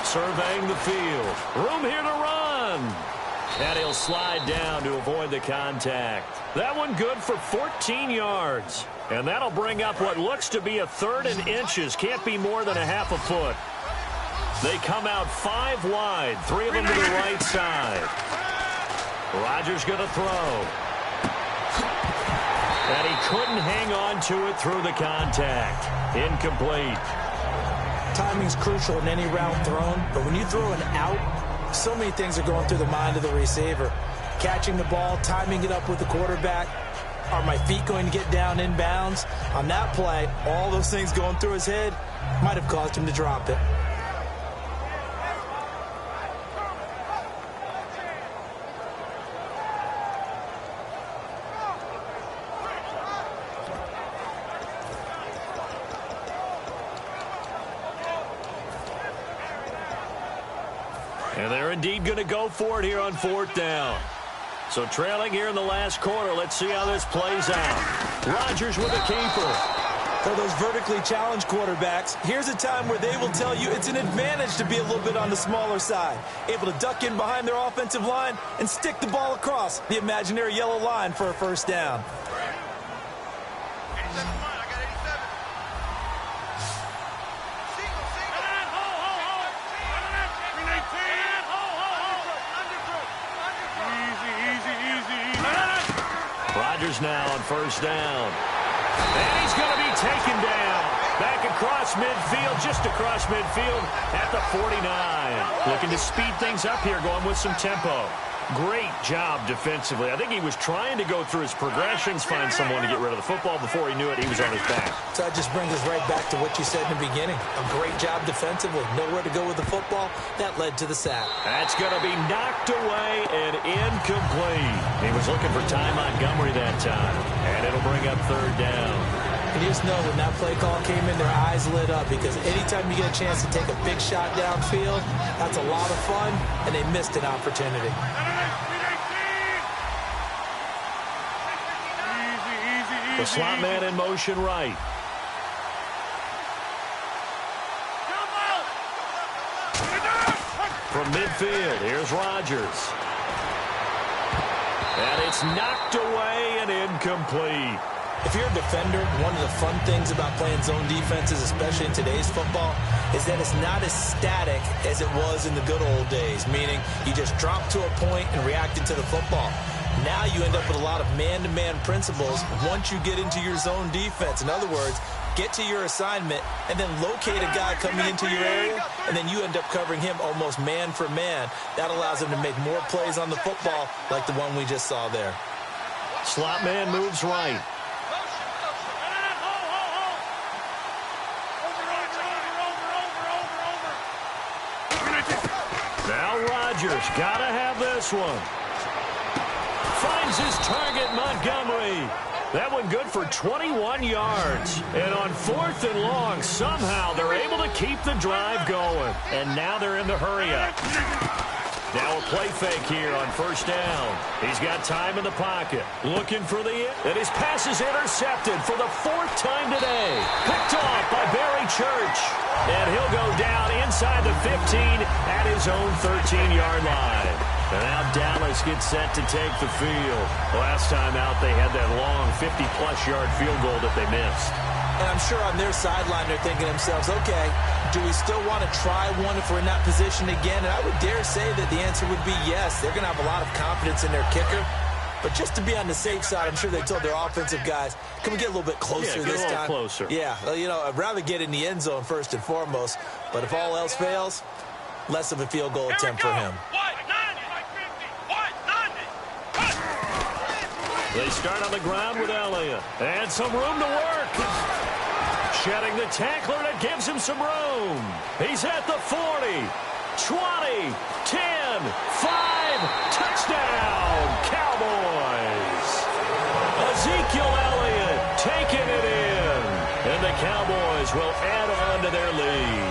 Surveying the field. Room here to run. And he'll slide down to avoid the contact. That one good for 14 yards. And that'll bring up what looks to be a 3rd and inches. Can't be more than a half a foot. They come out 5 wide. 3 of them to the right side. Rodgers going to throw. And he couldn't hang on to it through the contact. Incomplete. Timing's crucial in any route thrown, but when you throw an out, so many things are going through the mind of the receiver. Catching the ball, timing it up with the quarterback. Are my feet going to get down in bounds? On that play, all those things going through his head might have caused him to drop it. And they're indeed going to go for it here on 4th down. So trailing here in the last quarter. Let's see how this plays out. Rodgers with a keeper. For those vertically challenged quarterbacks, here's a time where they will tell you it's an advantage to be a little bit on the smaller side. Able to duck in behind their offensive line and stick the ball across the imaginary yellow line for a 1st down. Rodgers now on 1st down. And he's going to be taken down. Back across midfield, just across midfield at the 49. Looking to speed things up here, going with some tempo. Great job defensively. I think he was trying to go through his progressions, find someone to get rid of the football. Before he knew it, he was on his back. So that just brings us right back to what you said in the beginning. A great job defensively. Nowhere to go with the football. That led to the sack. That's going to be knocked away and incomplete. He was looking for Ty Montgomery that time. And it'll bring up third down. And you just know when that play call came in, their eyes lit up, because anytime you get a chance to take a big shot downfield, that's a lot of fun, and they missed an opportunity. The slot man in motion right. From midfield, here's Rodgers. And it's knocked away and incomplete. If you're a defender, one of the fun things about playing zone defenses, especially in today's football, is that it's not as static as it was in the good old days, meaning you just drop to a point and reacted to the football. Now you end up with a lot of man-to-man principles once you get into your zone defense. In other words, get to your assignment and then locate a guy coming into your area, and then you end up covering him almost man for man. That allows him to make more plays on the football like the one we just saw there. Slot man moves right. Now Rodgers got to have this one. Finds his target, Montgomery. That one good for 21 yards. And on 4th and long, somehow they're able to keep the drive going. And now they're in the hurry-up. Now a play fake here on 1st down. He's got time in the pocket. Looking for the... And his pass is intercepted for the 4th time today. Picked off by Barry Church. And he'll go down inside the 15 at his own 13-yard line. And now Dallas gets set to take the field. Last time out, they had that long 50-plus yard field goal that they missed. And I'm sure on their sideline they're thinking to themselves, okay, do we still want to try one if we're in that position again? And I would dare say that the answer would be yes. They're going to have a lot of confidence in their kicker. But just to be on the safe side, I'm sure they told their offensive guys, can we get a little bit closer this time? Closer. Yeah, well, you know, I'd rather get in the end zone first and foremost. But if all else fails, less of a field goal attempt for him. They start on the ground with Elliott. And some room to work. Shedding the tackler that gives him some room. He's at the 40, 20, 10, 5, touchdown, Cowboys. Ezekiel Elliott taking it in. And the Cowboys will add on to their lead.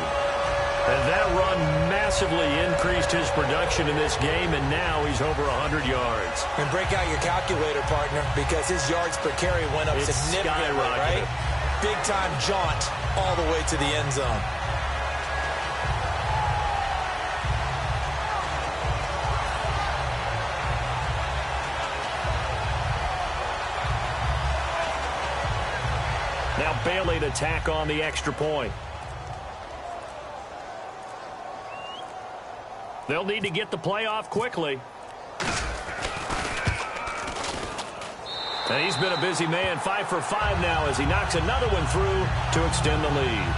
And that run massively increased his production in this game, and now he's over 100 yards. And break out your calculator, partner, because his yards per carry went up significantly, right? Big-time jaunt all the way to the end zone. Now Bailey to tack on the extra point. They'll need to get the play off quickly. And he's been a busy man, 5 for 5 now as he knocks another one through to extend the lead.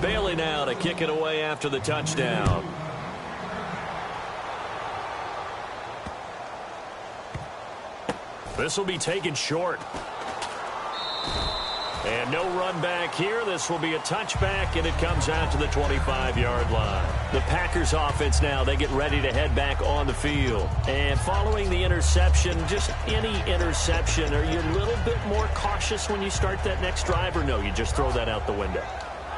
Bailey now to kick it away after the touchdown. This will be taken short. And no run back here. This will be a touchback, and it comes out to the 25-yard line. The Packers offense now, they get ready to head back on the field. And following the interception, just any interception, are you a little bit more cautious when you start that next drive, or no, you just throw that out the window?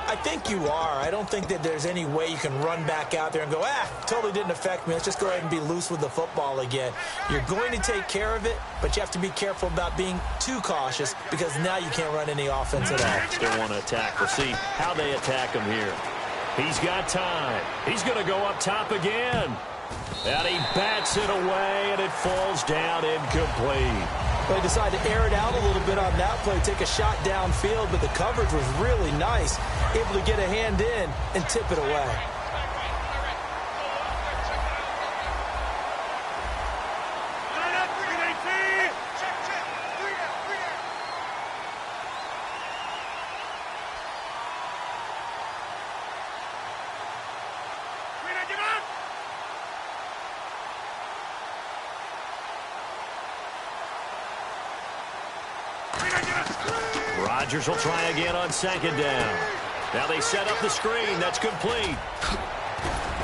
I think you are. I don't think that there's any way you can run back out there and go, totally didn't affect me. Let's just go ahead and be loose with the football again. You're going to take care of it, but you have to be careful about being too cautious because now you can't run any offense at all. Still want to attack. We'll see how they attack him here. He's got time. He's going to go up top again. And he bats it away, and it falls down incomplete. They decided to air it out a little bit on that play, take a shot downfield, but the coverage was really nice, able to get a hand in and tip it away. Rodgers will try again on second down. Now they set up the screen. That's complete.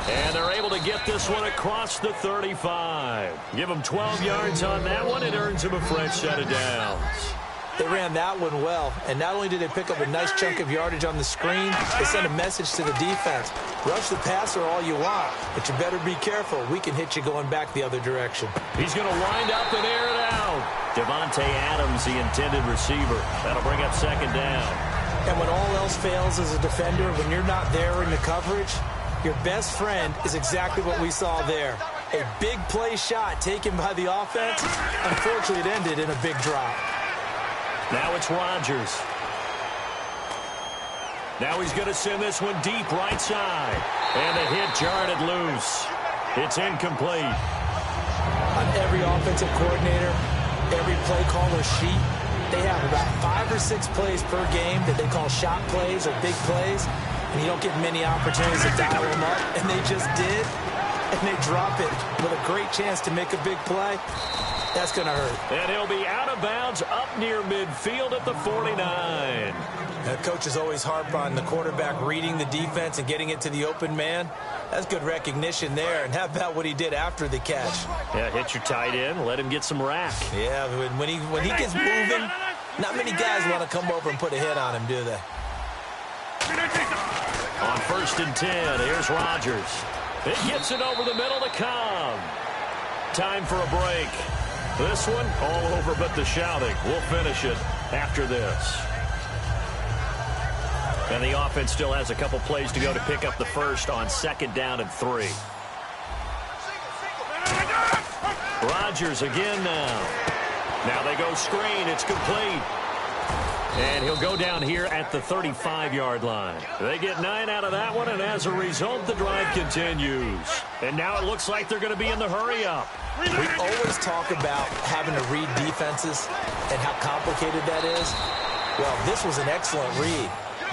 And they're able to get this one across the 35. Give them 12 yards on that one. It earns them a fresh set of downs. They ran that one well, and not only did they pick up a nice chunk of yardage on the screen, they sent a message to the defense. Rush the passer all you want, but you better be careful. We can hit you going back the other direction. He's going to wind up and air it out. Devontae Adams, the intended receiver. That'll bring up second down. And when all else fails as a defender, when you're not there in the coverage, your best friend is exactly what we saw there. A big play shot taken by the offense. Unfortunately, it ended in a big drop. Now it's Rodgers. Now he's going to send this one deep right side. And the hit jarred it loose. It's incomplete. On every offensive coordinator, every play caller sheet, they have about 5 or 6 plays per game that they call shot plays or big plays. And you don't get many opportunities to dial them up. And they just did. And they drop it with a great chance to make a big play. That's going to hurt. And he'll be out of bounds up near midfield at the 49. Coaches always harp on the quarterback reading the defense and getting it to the open man. That's good recognition there. And how about what he did after the catch? Yeah, hit your tight end, let him get some rack. Yeah, when he gets moving, not many guys want to come over and put a hit on him, do they? On 1st and 10, here's Rodgers. It gets it over the middle to Cobb. Time for a break. This one, all over but the shouting. We'll finish it after this. And the offense still has a couple plays to go to pick up the first on 2nd down and 3. Rodgers again now. Now they go screen. It's complete. And he'll go down here at the 35-yard line. They get 9 out of that one, and as a result, the drive continues. And now it looks like they're going to be in the hurry-up. We always talk about having to read defenses and how complicated that is. Well, this was an excellent read.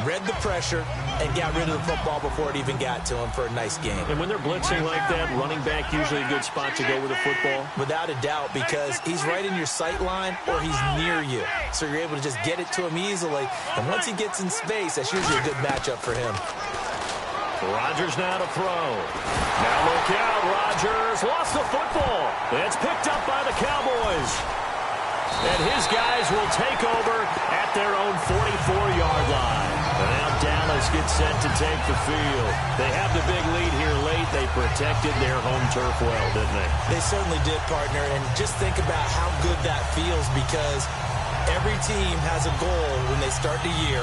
Read the pressure and got rid of the football before it even got to him for a nice game. And when they're blitzing like that, running back usually a good spot to go with the football? Without a doubt, because he's right in your sight line or he's near you. So you're able to just get it to him easily. And once he gets in space, that's usually a good matchup for him. Rodgers now to throw. Now look out, Rodgers lost the football. It's picked up by the Cowboys. And his guys will take over at their own 44-yard line. And now Dallas gets set to take the field. They have the big lead here late. They protected their home turf well, didn't they? They certainly did, partner. And just think about how good that feels, because every team has a goal when they start the year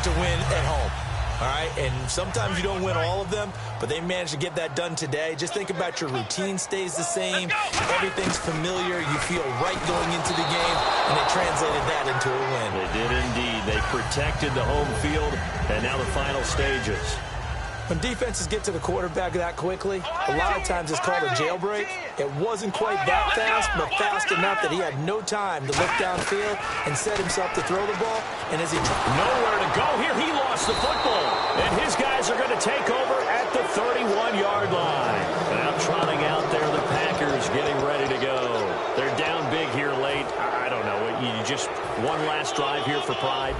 to win at home. All right, and sometimes you don't win all of them, but they managed to get that done today. Just think about your routine stays the same. Everything's familiar. You feel right going into the game, and they translated that into a win. They did indeed. They protected the home field, and now the final stages. When defenses get to the quarterback that quickly, a lot of times it's called a jailbreak. It wasn't quite that fast, but fast enough that he had no time to look downfield and set himself to throw the ball. And as he nowhere to go here, he lost the football. And his guys are going to take over at the 31-yard line. Now trotting out there, the Packers getting ready to go. They're down big here late. I don't know. You just one last drive here for pride.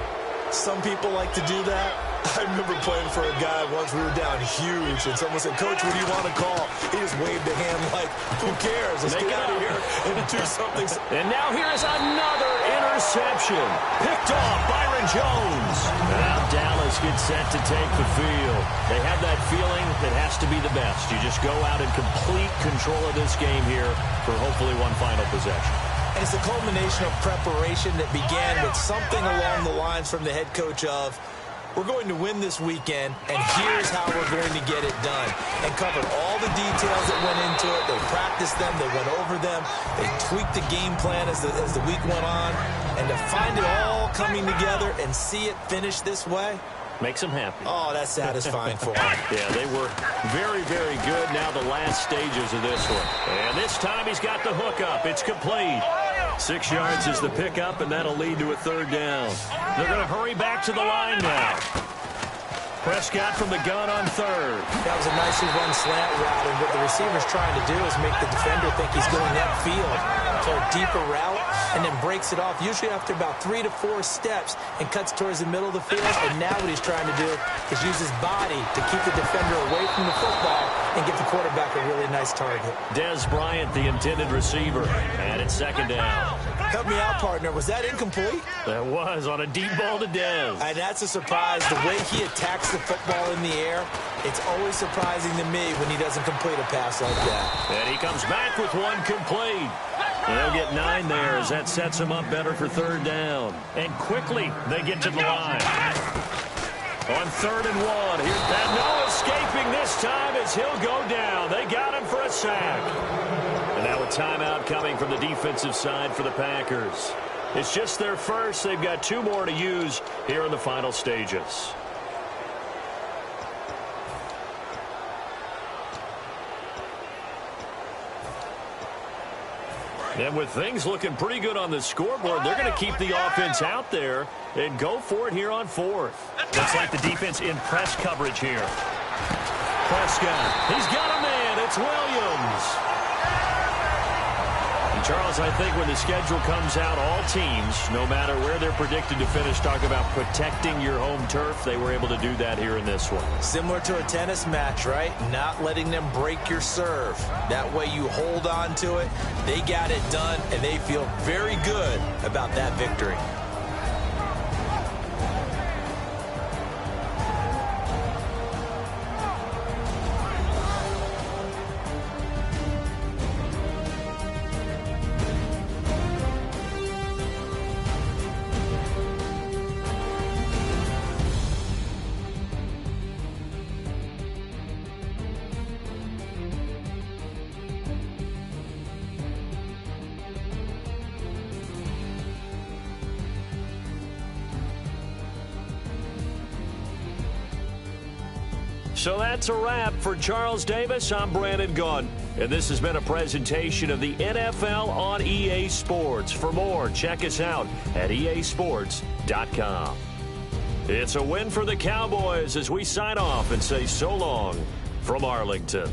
Some people like to do that. I remember playing for a guy once. We were down huge, and someone said, "Coach, what do you want to call?" He just waved a hand like, "Who cares? Let's get out of here and do something." And now here is another interception. Picked off Byron Jones. Now Dallas gets set to take the field. They have that feeling that has to be the best. You just go out in complete control of this game here for hopefully one final possession. And it's a culmination of preparation that began with something along the lines from the head coach of, we're going to win this weekend, and here's how we're going to get it done. And covered all the details that went into it. They practiced them. They went over them. They tweaked the game plan as the week went on. And to find it all coming together and see it finish this way, makes them happy. Oh, that's satisfying for them. Yeah, they were very, very good. Now the last stages of this one. And this time he's got the hook up. It's complete. 6 yards is the pickup, and that'll lead to a third down. They're going to hurry back to the line now. Prescott from the gun on third. That was a nicely run slant route, and what the receiver's trying to do is make the defender think he's going upfield for a deeper route, and then breaks it off, usually after about 3 to 4 steps, and cuts towards the middle of the field. And now what he's trying to do is use his body to keep the defender away from the football and give the quarterback a really nice target. Des Bryant, the intended receiver, and it's second down. Help me out, partner. Was that incomplete? That was on a deep ball to Des. And that's a surprise. The way he attacks the football in the air, it's always surprising to me when he doesn't complete a pass like that. And he comes back with one complete. And they'll get 9 there as that sets him up better for third down. And quickly they get to the line. On 3rd and 1, here's that. No escaping this time as he'll go down. They got him for a sack. And now a timeout coming from the defensive side for the Packers. It's just their first. They've got 2 more to use here in the final stages. And with things looking pretty good on the scoreboard, they're going to keep the offense out there and go for it here on 4th. Looks like the defense in press coverage here. Prescott, he's got a man. It's Williams. And Charles, I think when the schedule comes out, all teams, no matter where they're predicted to finish, talk about protecting your home turf. They were able to do that here in this one. Similar to a tennis match, right? Not letting them break your serve. That way you hold on to it. They got it done, and they feel very good about that victory. So that's a wrap for Charles Davis. I'm Brandon Gaudin, and this has been a presentation of the NFL on EA Sports. For more, check us out at easports.com. It's a win for the Cowboys as we sign off and say so long from Arlington.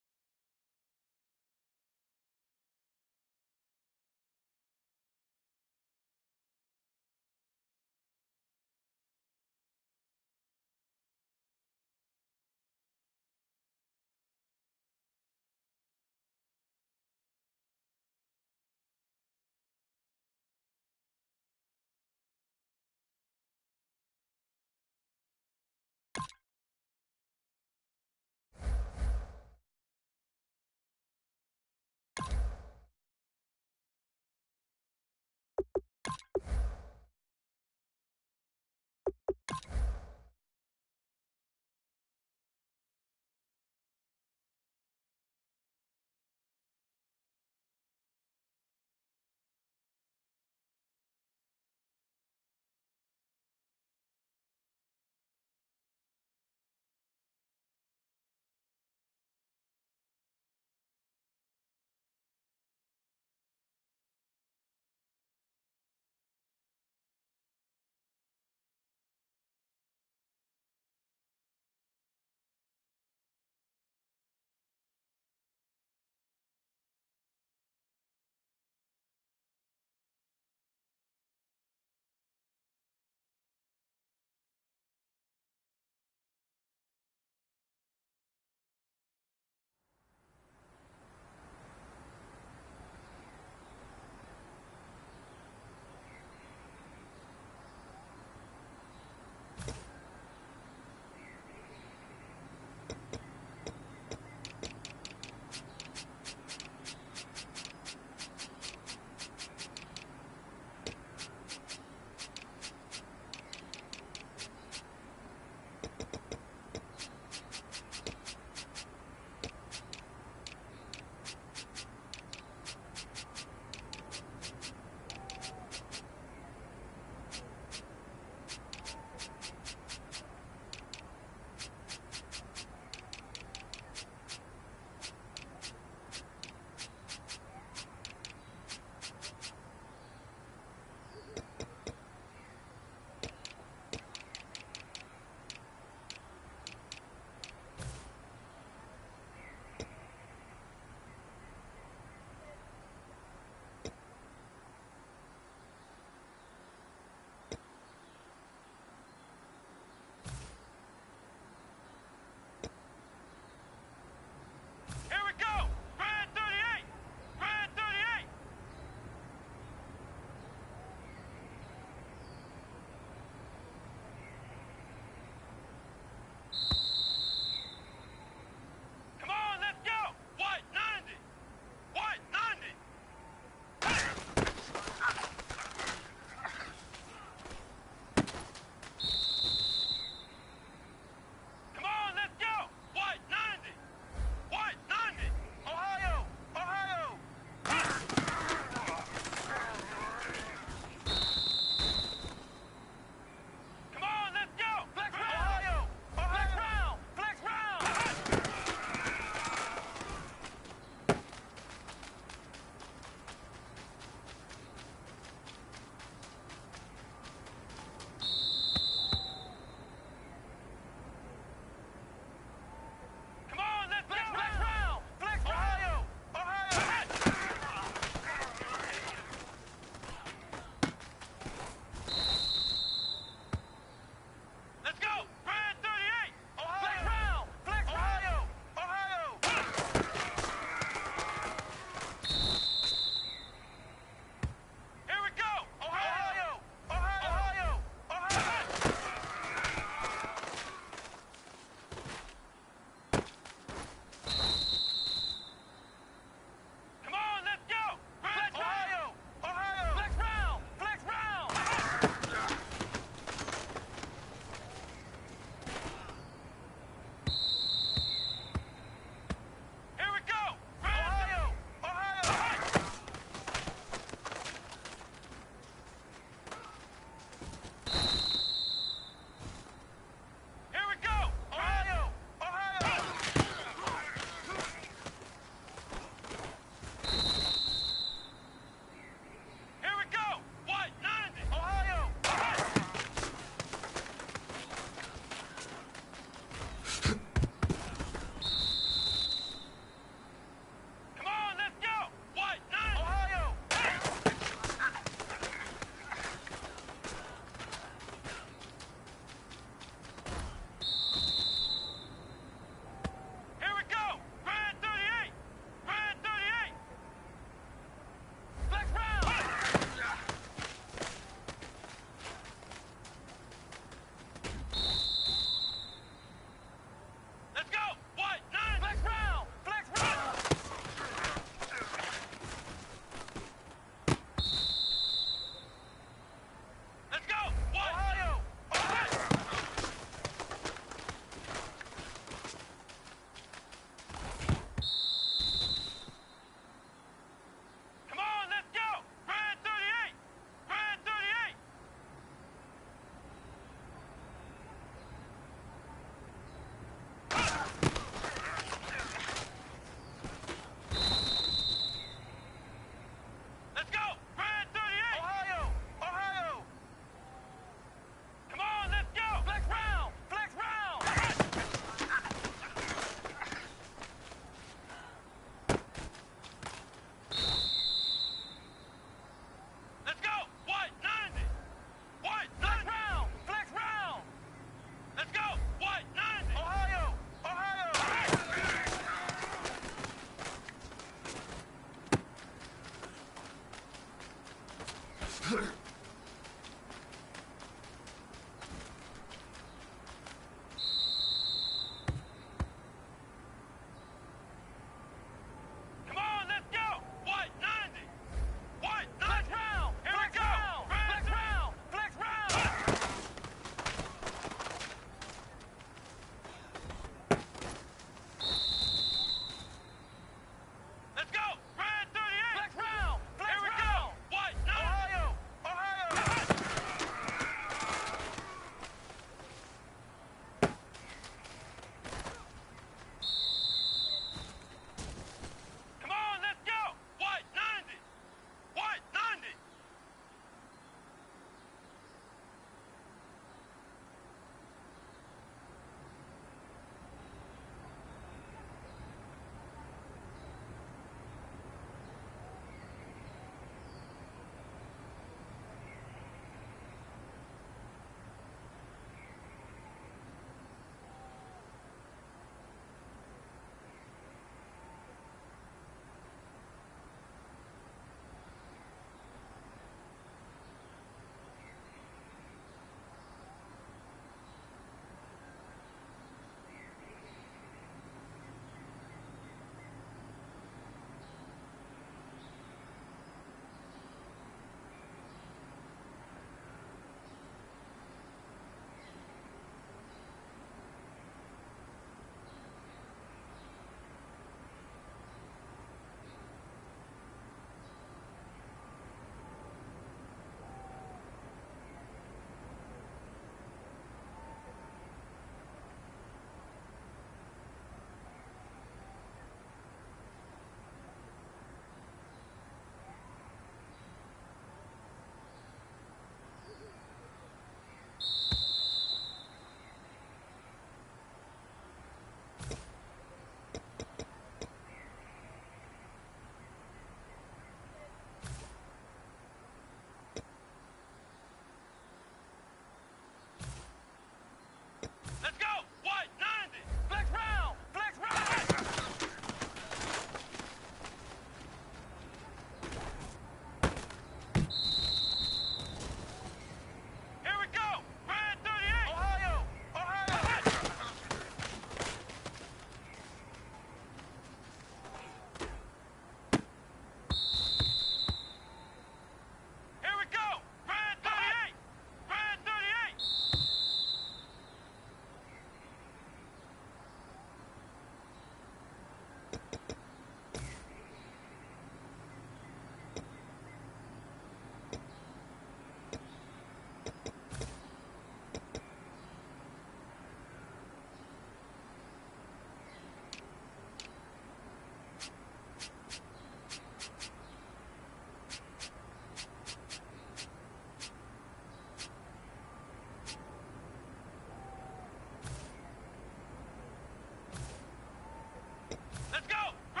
Let's go!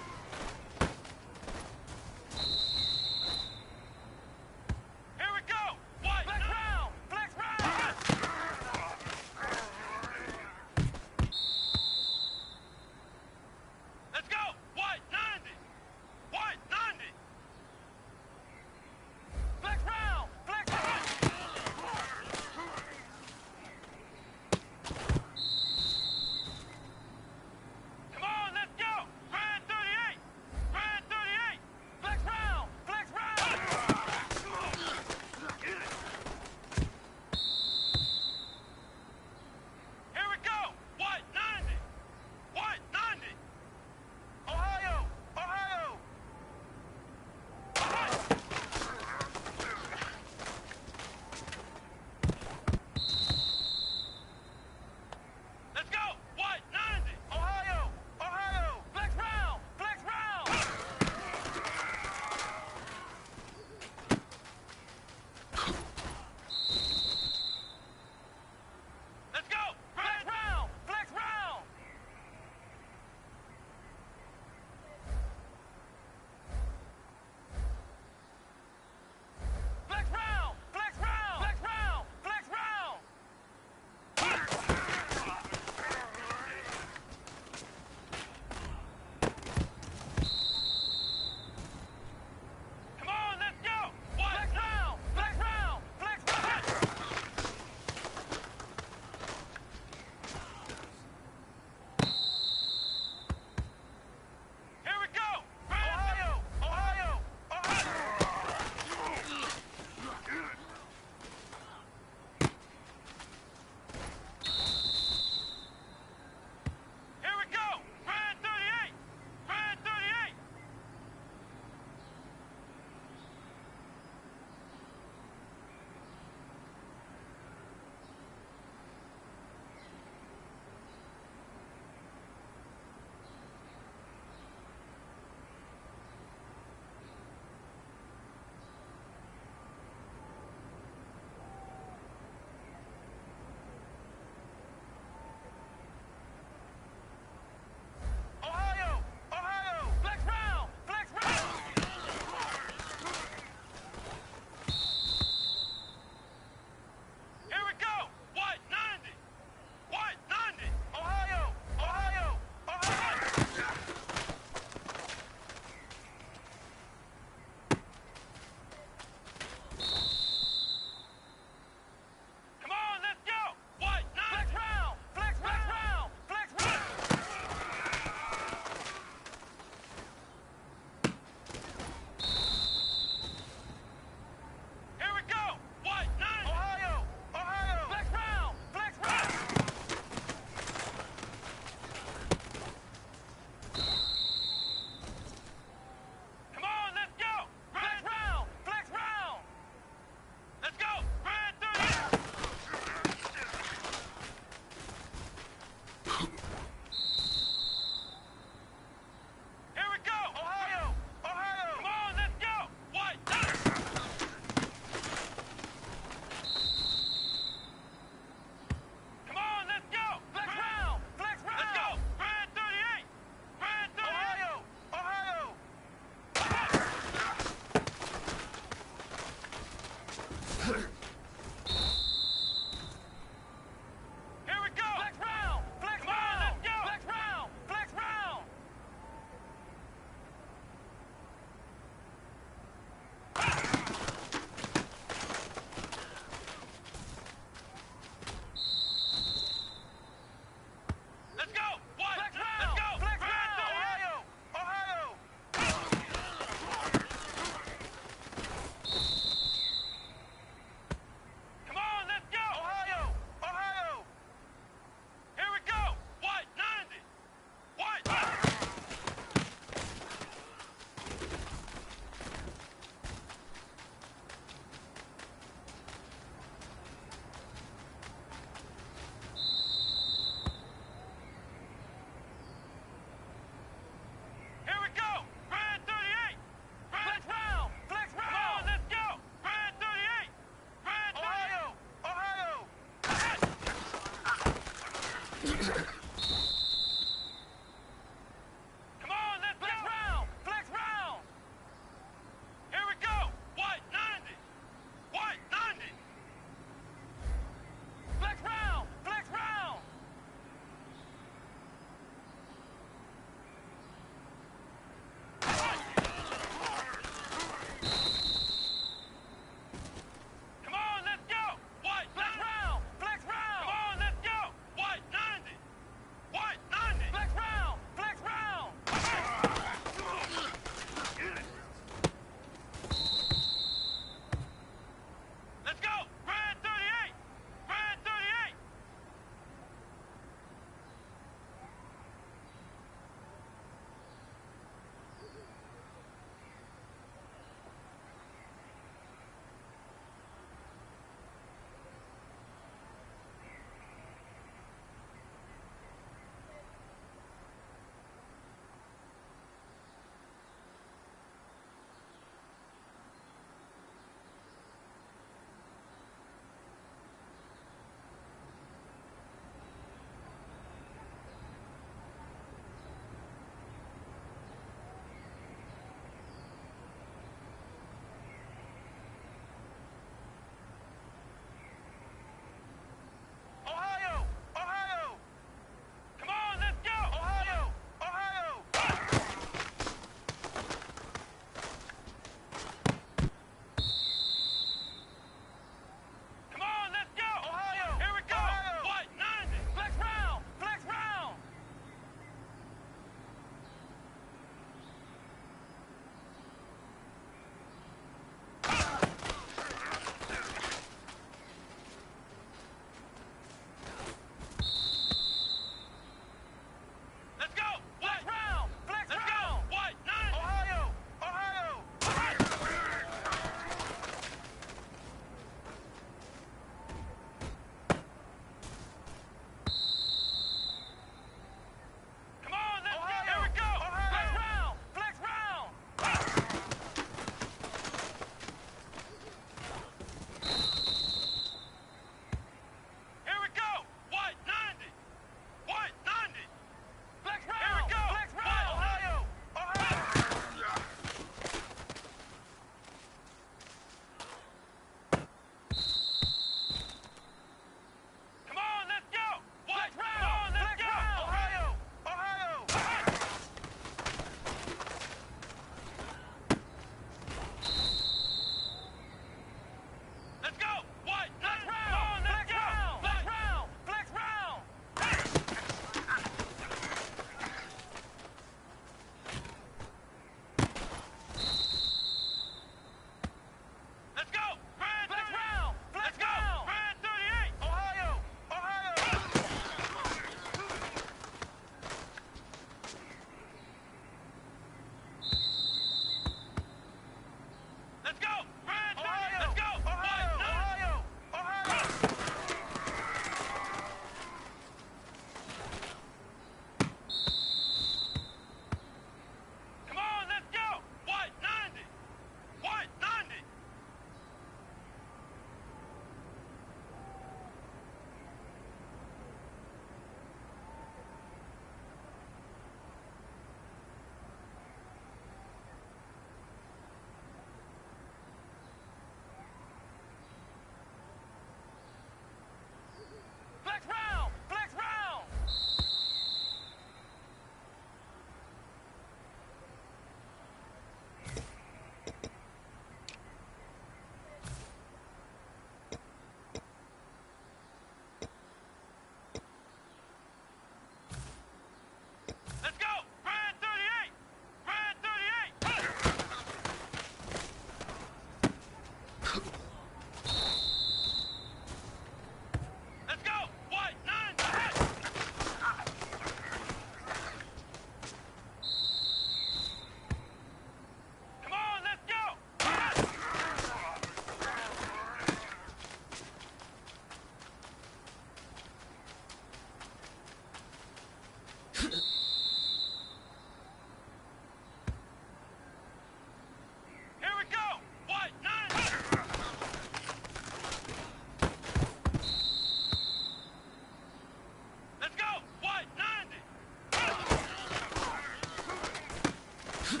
Here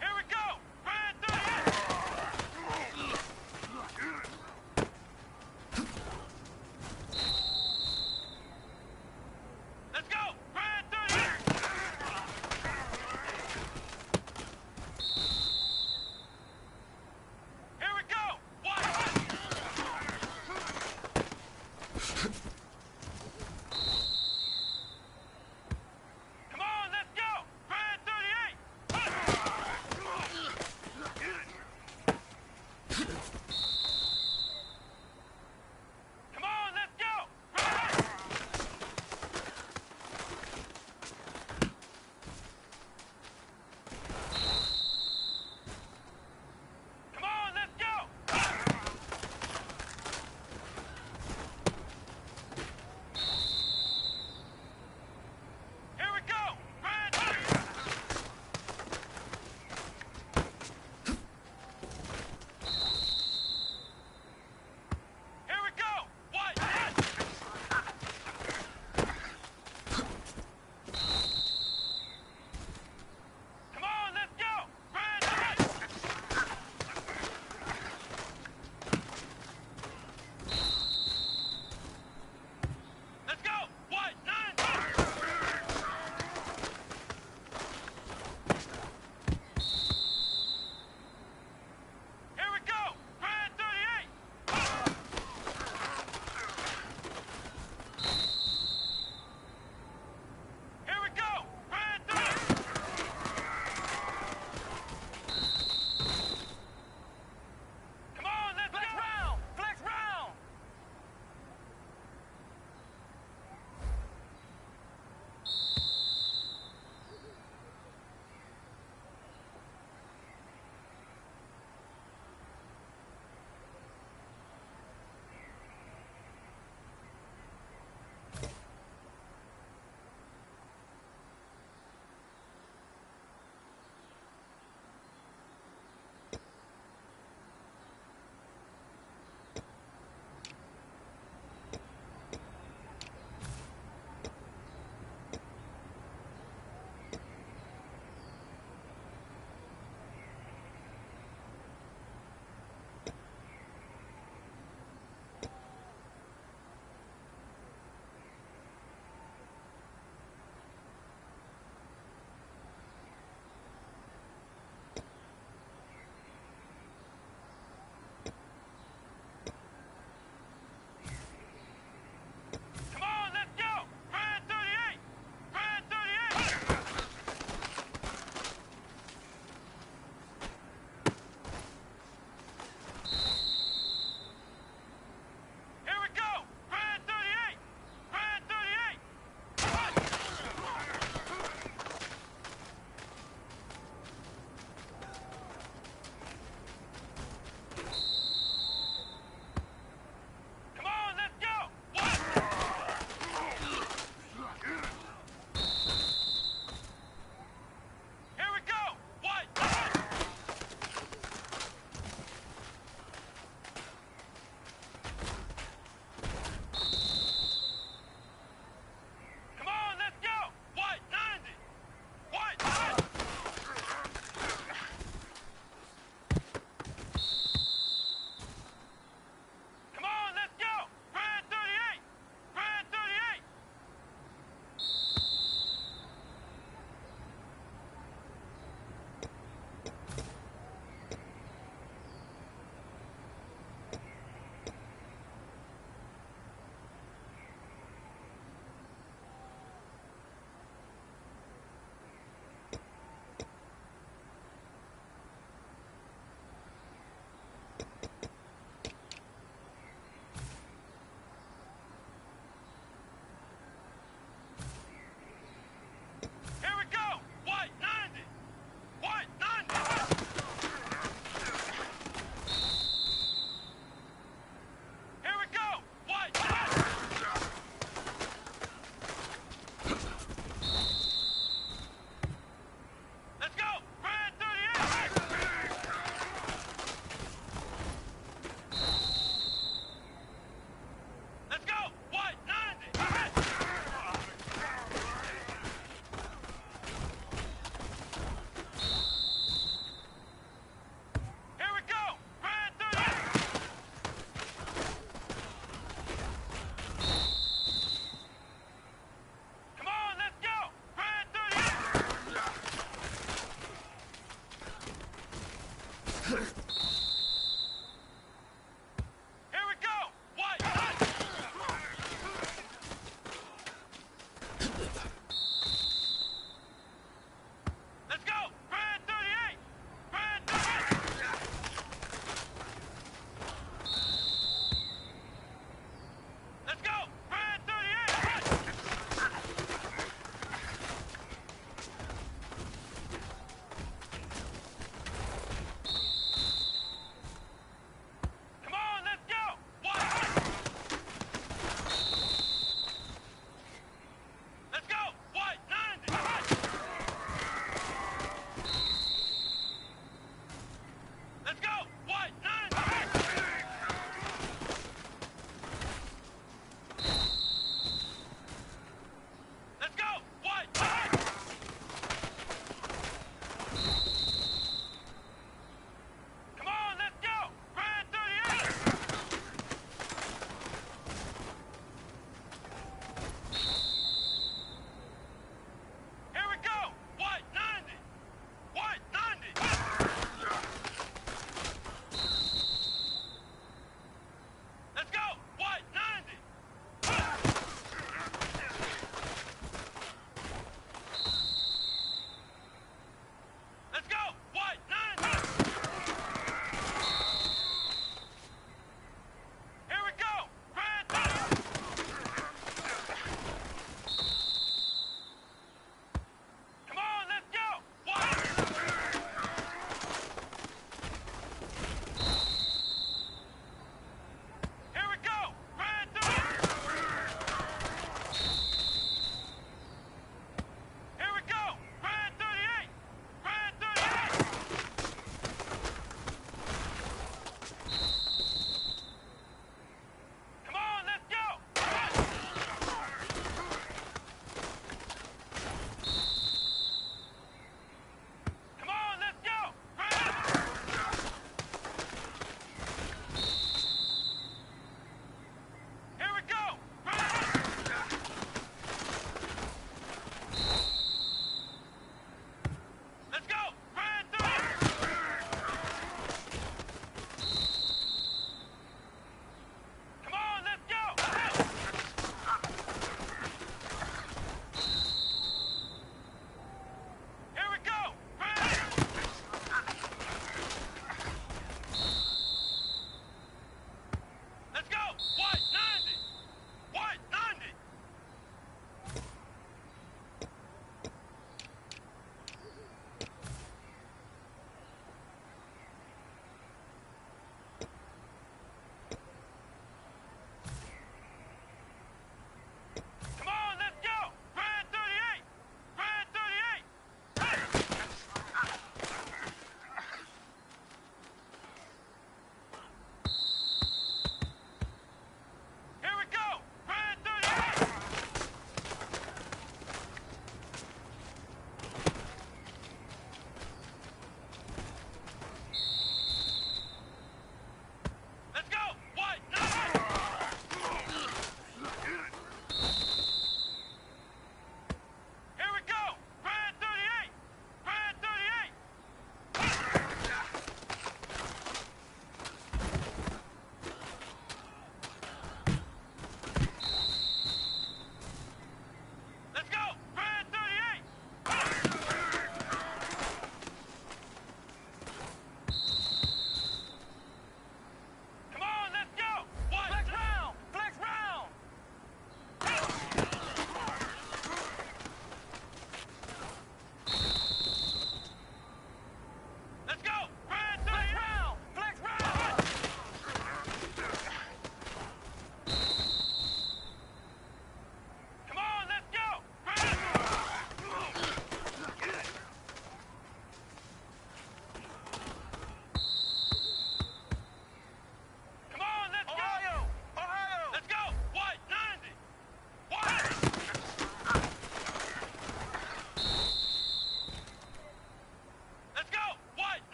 we go! Right there! Let's go! Right there! Here we go! Watch it! Come